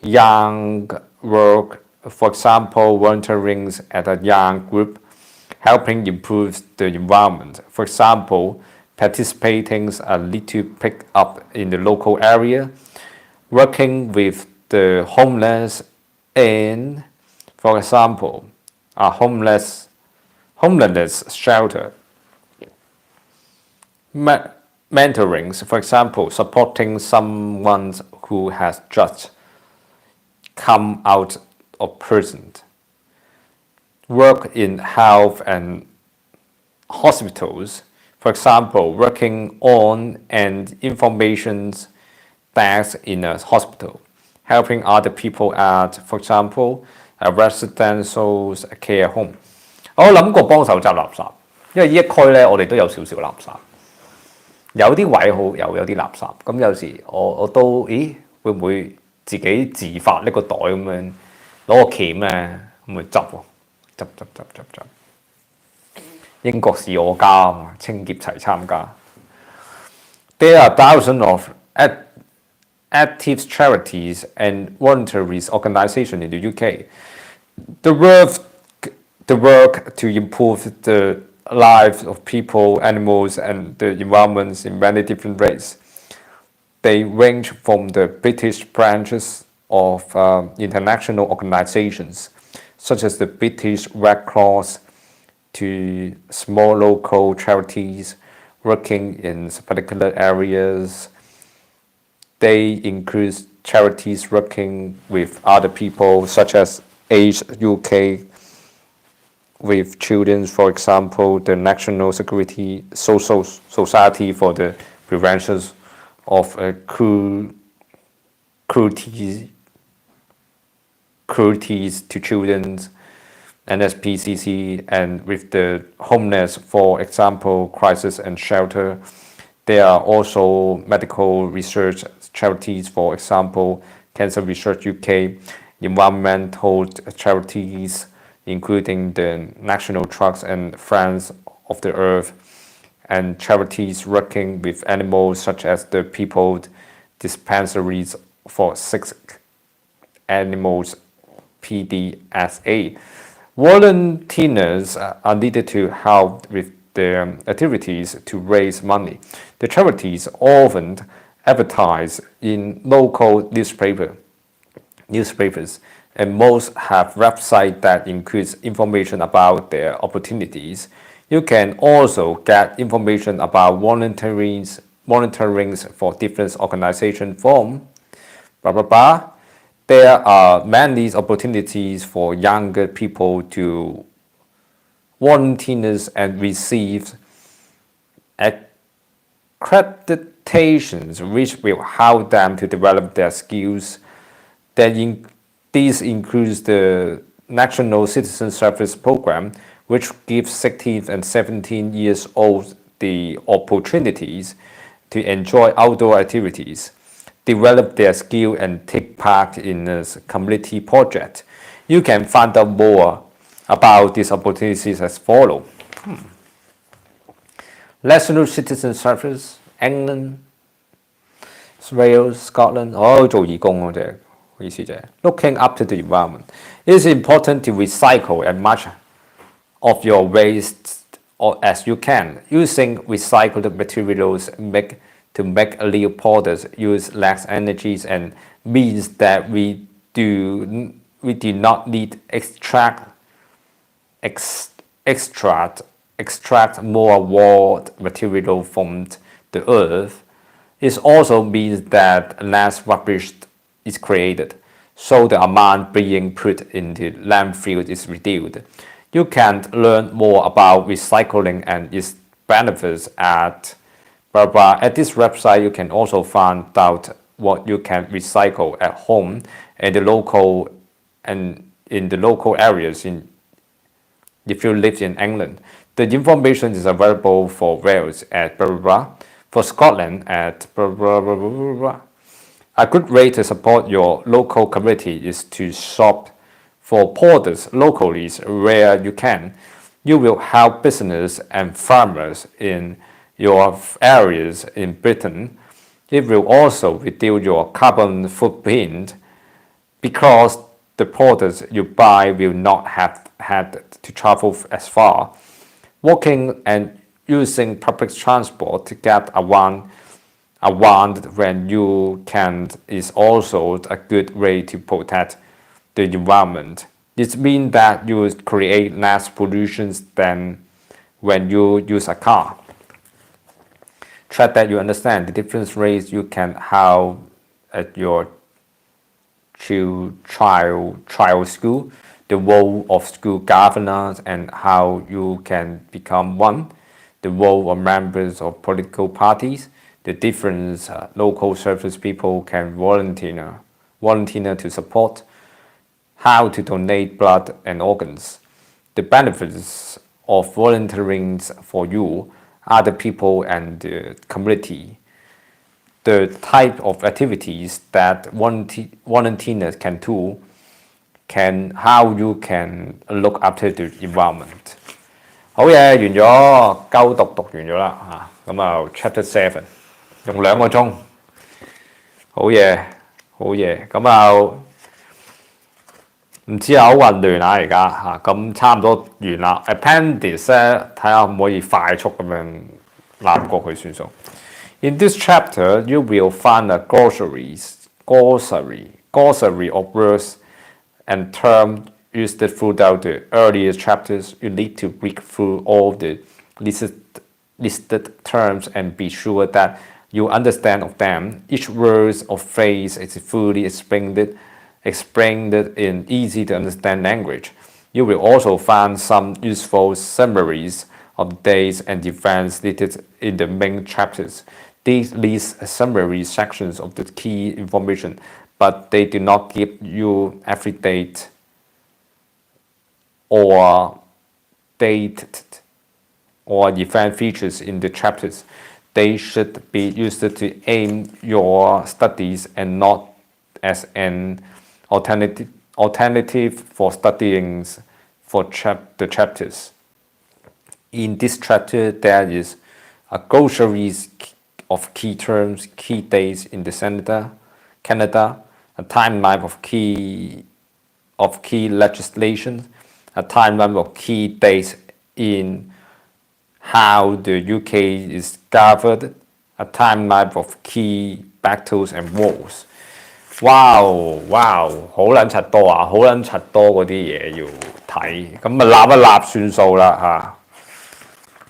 young work, for example, volunteering at a young group, helping improve the environment, for example, participating a little pick up in the local area, working with the homeless in, for example, a homeless shelter. Mentoring, for example, supporting someone who has just come out of prison. Work in health and hospitals, for example, working on an information desk in a hospital, helping other people at, for example, a residential care home. 我諗過幫手執垃圾，因為呢一區咧，我哋都有少少垃圾，有啲位好有啲垃圾。咁有時我都會唔會自己自發呢個袋咁樣攞個鉗咧，咁去執喎，執。英國是我家啊嘛，清潔齊參加。There are thousands of active charities and voluntary organizations in the UK. The work to improve the lives of people, animals, and the environment in many different ways. They range from the British branches of international organizations, such as the British Red Cross, to small local charities working in particular areas. They include charities working with other people, such as Age UK, with children, for example, the National Security Social Society for the Prevention of Cruelty cruelties to children, NSPCC, and with the homeless, for example, crisis and shelter. There are also medical research charities, for example, Cancer Research UK, environmental charities, including the National Trust and Friends of the Earth, and charities working with animals such as the People Dispensaries for Sick Animals, PDSA. Volunteers are needed to help with their activities to raise money. The charities often advertise in local newspapers, and most have websites that includes information about their opportunities. You can also get information about volunteerings for different organization form. Blah blah blah. There are many opportunities for younger people to volunteer and receive accreditations, which will help them to develop their skills. These includes the National Citizen Service Program, which gives 16 and 17 years old the opportunities to enjoy outdoor activities, develop their skill, and take part in a community project. You can find out more about these opportunities as follows. National Citizen Service, England, Wales, Scotland. 做義工嗰隻意思就係 looking up to the environment. It is important to recycle as much of your waste as you can. Using recycled materials to make new products use less energies and means that we do not need extract more raw material from the earth. It also means that less rubbish is created, so the amount being put in the landfill is reduced. You can learn more about recycling and its benefits at this website. You can also find out what you can recycle at home and in the local areas if you live in England. The information is available for Wales at for Scotland at A good way to support your local community is to shop for products locally where you can. You will help business and farmers in your areas in Britain. It will also reduce your carbon footprint because the products you buy will not have had to travel as far. Walking and using public transport to get around when you can is also a good way to protect the environment. This means that you create less pollution than when you use a car. Try that you understand the different ways you can help at your child school, the role of school governors and how you can become one, the role of members of political parties, the different local service people can volunteer to support, how to donate blood and organs, the benefits of volunteering for you, other people and the community, the type of activities that volunteers can do, how you can look after the environment. 好嘢，完咗，鳩讀完咗啦嚇，咁啊 Chapter 7用2個鐘，好嘢，咁啊唔知啊好混亂啊而家嚇，咁差唔多完啦。Appendix 咧，睇下可唔可以快速咁樣攬過去算數。In this chapter, you will find a glossary of words and terms used throughout the earlier chapters. You need to read through all the listed terms and be sure that you understand of them. Each word or phrase is fully explained in easy to understand language. You will also find some useful summaries of the dates and events listed in the main chapters. These list summary sections of the key information, but they do not give you every date or event features in the chapters. They should be used to aim your studies and not as an alternative for studying for the chapters. In this chapter, there is a glossary of key terms, key dates in the Canada, a timeline of key legislation, a timeline of key dates in how the UK is governed, a timeline of key battles and wars. 哇好撚柒多啊！好撚柒多嗰啲嘢要睇，咁啊立一立算數啦嚇。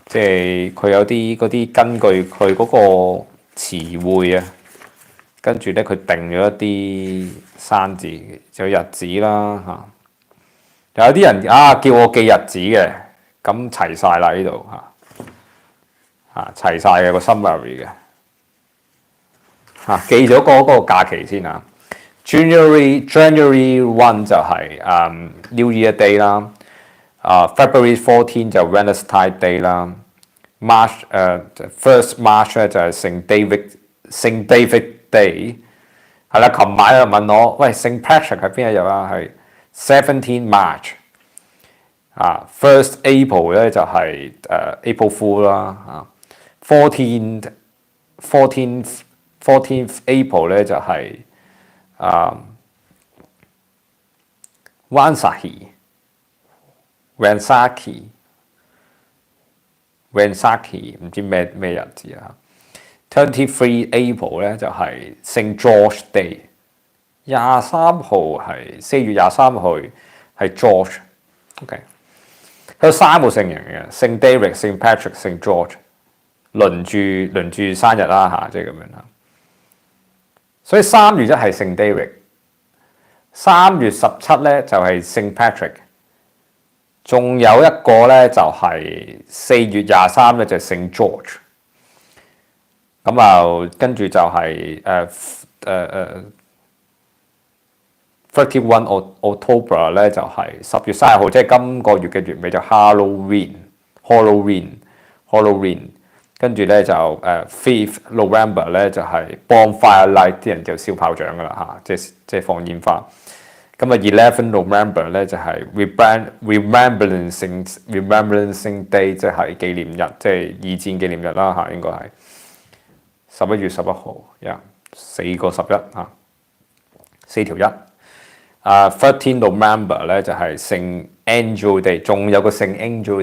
即係佢有啲嗰啲根據佢嗰個詞彙啊，跟住咧佢定咗一啲生字，就日子啦嚇。有啲人叫我記日子嘅，咁齊晒啦呢度嚇齊晒嘅個 summary 嘅記咗嗰個假期先啊。January 1就係New Year Day 啦，February 14就 Wednesday Day 啦，First March 咧就係聖 David Day， 係啦。琴晚有人問我，喂，聖 Patrick 係邊一日啊？係 17 March。First April 咧就係April Fool 啦，14th April 咧就係Wansaki 唔知咩日子啊。23 April 咧就係聖 George Day， 23號係4月23號係 George。OK， 有3個聖人嘅，聖 David、聖 Patrick、聖 George， 輪住生日啦即係咁樣啦。所以3月1係聖 David， 3月17咧就係聖 Patrick， 仲有一個咧就係4月23咧就係聖 George。咁跟住就係31 October 咧就係10月30號，即係今個月嘅月尾就 Halloween， 跟住咧就5th November 咧就係 Bonfire Night， 啲人就燒炮仗噶啦即係放煙花。咁11 November 咧就係 Remembrance Day， 即係紀念日，即係二戰紀念日啦應該係11月11號，4個114條1。13 November 咧就係聖 Angel Day， 仲有個聖 Angel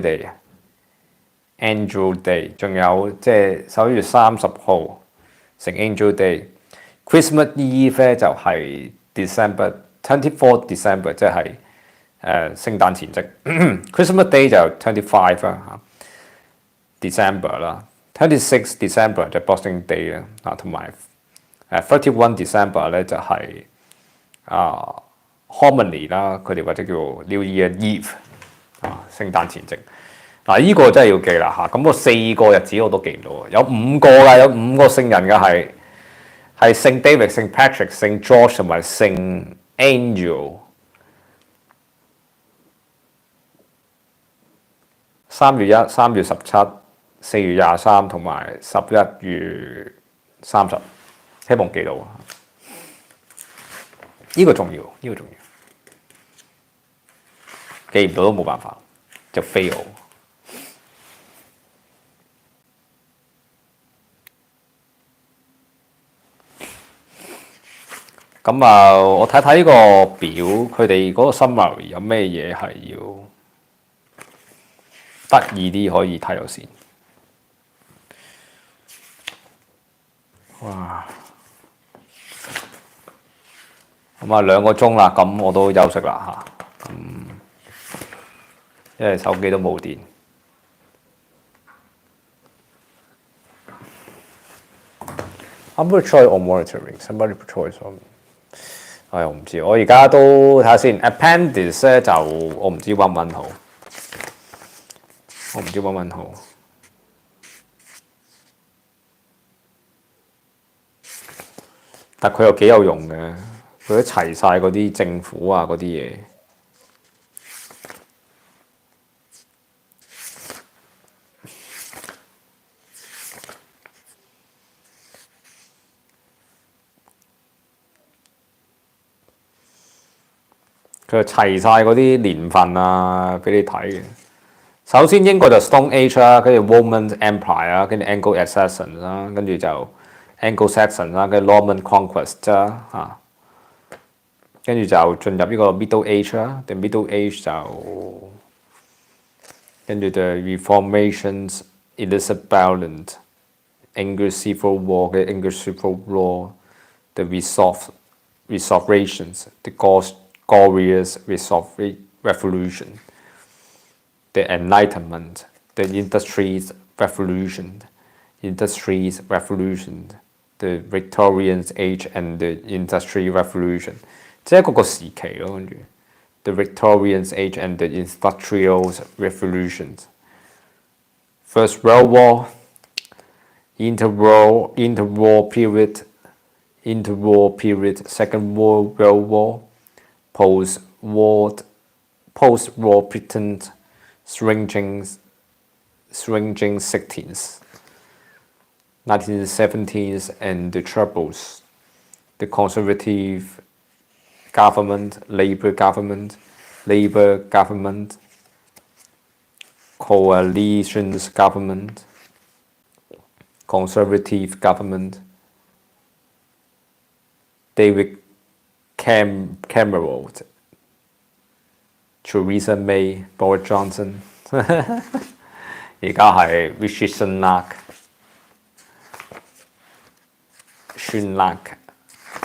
Day，Angel Day， 仲有即係11月30號聖 Angel Day。Christmas Eve 咧就係 24 December， 即係聖誕前夕。Christmas Day 就25啦December 啦。26 December 就 Boxing Day 啦同埋31 December 咧就係Harmony 啦，佢哋或者叫 New Year Eve 聖誕前夕。呢個真係要記啦咁我4個日子我都記唔到，有5個㗎，有5個聖人㗎係聖 David、聖 Patrick、聖 George 同埋聖 Angel。3月1、3月17、4月23同埋11月30，希望記到呢個重要，記唔到都冇辦法，就 fail。咁我睇睇呢個表，佢哋嗰個 summary 有咩嘢係要得意啲可以睇到先。哇！咁2個鐘啦，咁我都休息啦因為手機都冇電。Somebody try on monitoring. Somebody try on。我唔知，我而家都睇下先。Appendix 咧就我唔知溫唔溫好，但佢又幾有用嘅。佢都齊晒嗰啲政府啊嗰啲嘢。佢齊晒嗰啲年份啊，俾你睇嘅。首先英國就 Stone Age 啦，跟住 Roman Empire 啦，跟住 Anglo-Saxon 啦，跟住就 Anglo-Saxon 啦，跟住 Norman Conquest 啦嚇，跟住就進入呢個 Middle Age 啦。The Middle Age 就跟住 The Reformations, Elizabethan, English Civil War 嘅 English Civil War，The Restorations, The Glorious Revolution。The Enlightenment, the Industries Revolution, the Victorian Age and the Industrial Revolution， 即係嗰個時期咯。跟住 the Victorian Age and the Industrial Revolution。 First World War, Interwar Period, Second World War, Post-War Britain, Swinging 60s, 1970s and the Troubles, the Conservative Government, Labour Government, Coalitions Government, Conservative Government, David Cameron, Theresa May, Boris Johnson 而家係 Rishi Sunak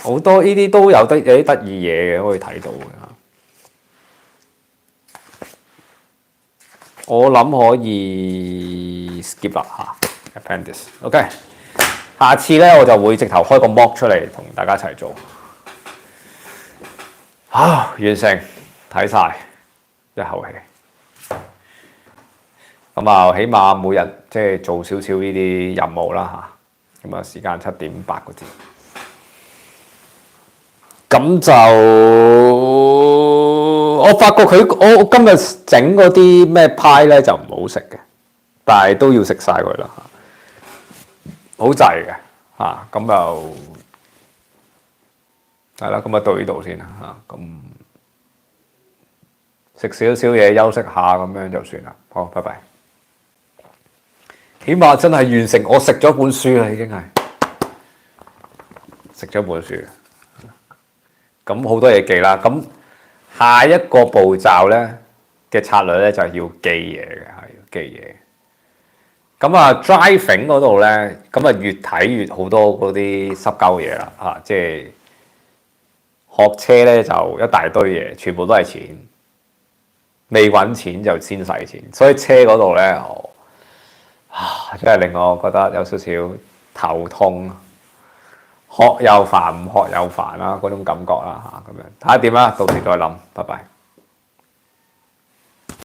好多呢啲都有啲得意嘢嘅可以睇到嘅。我諗可以 skip 啦嚇 Appendix。OK， 下次咧我就會直頭開個 mock 出嚟同大家一齊做。完成睇晒。一口氣，咁啊，起碼每日即係做少少呢啲任務啦嚇，咁啊時間7.8個字，咁就我發覺我今日整嗰啲咩派咧就唔好食嘅，但係都要食晒佢啦嚇，好滯嘅嚇，咁就係啦，咁啊到呢度先啦嚇，咁。食少少嘢休息下咁樣就算啦。好，拜拜。起碼真係完成，我食咗本書啦，已經係食咗本書。咁好多嘢記啦。咁下一個步驟咧嘅策略咧就係要記嘢嘅，係要記嘢。咁啊 driving 嗰度咧，咁啊越睇越好多嗰啲濕鳩嘢啦嚇，即係學車咧就一大堆嘢，全部都係錢。未揾錢就先使錢，所以車嗰度咧，真係令我覺得有少少頭痛。學又煩，唔學又煩啦，嗰種感覺啦嚇，咁樣睇下點啦，到時再諗，拜拜。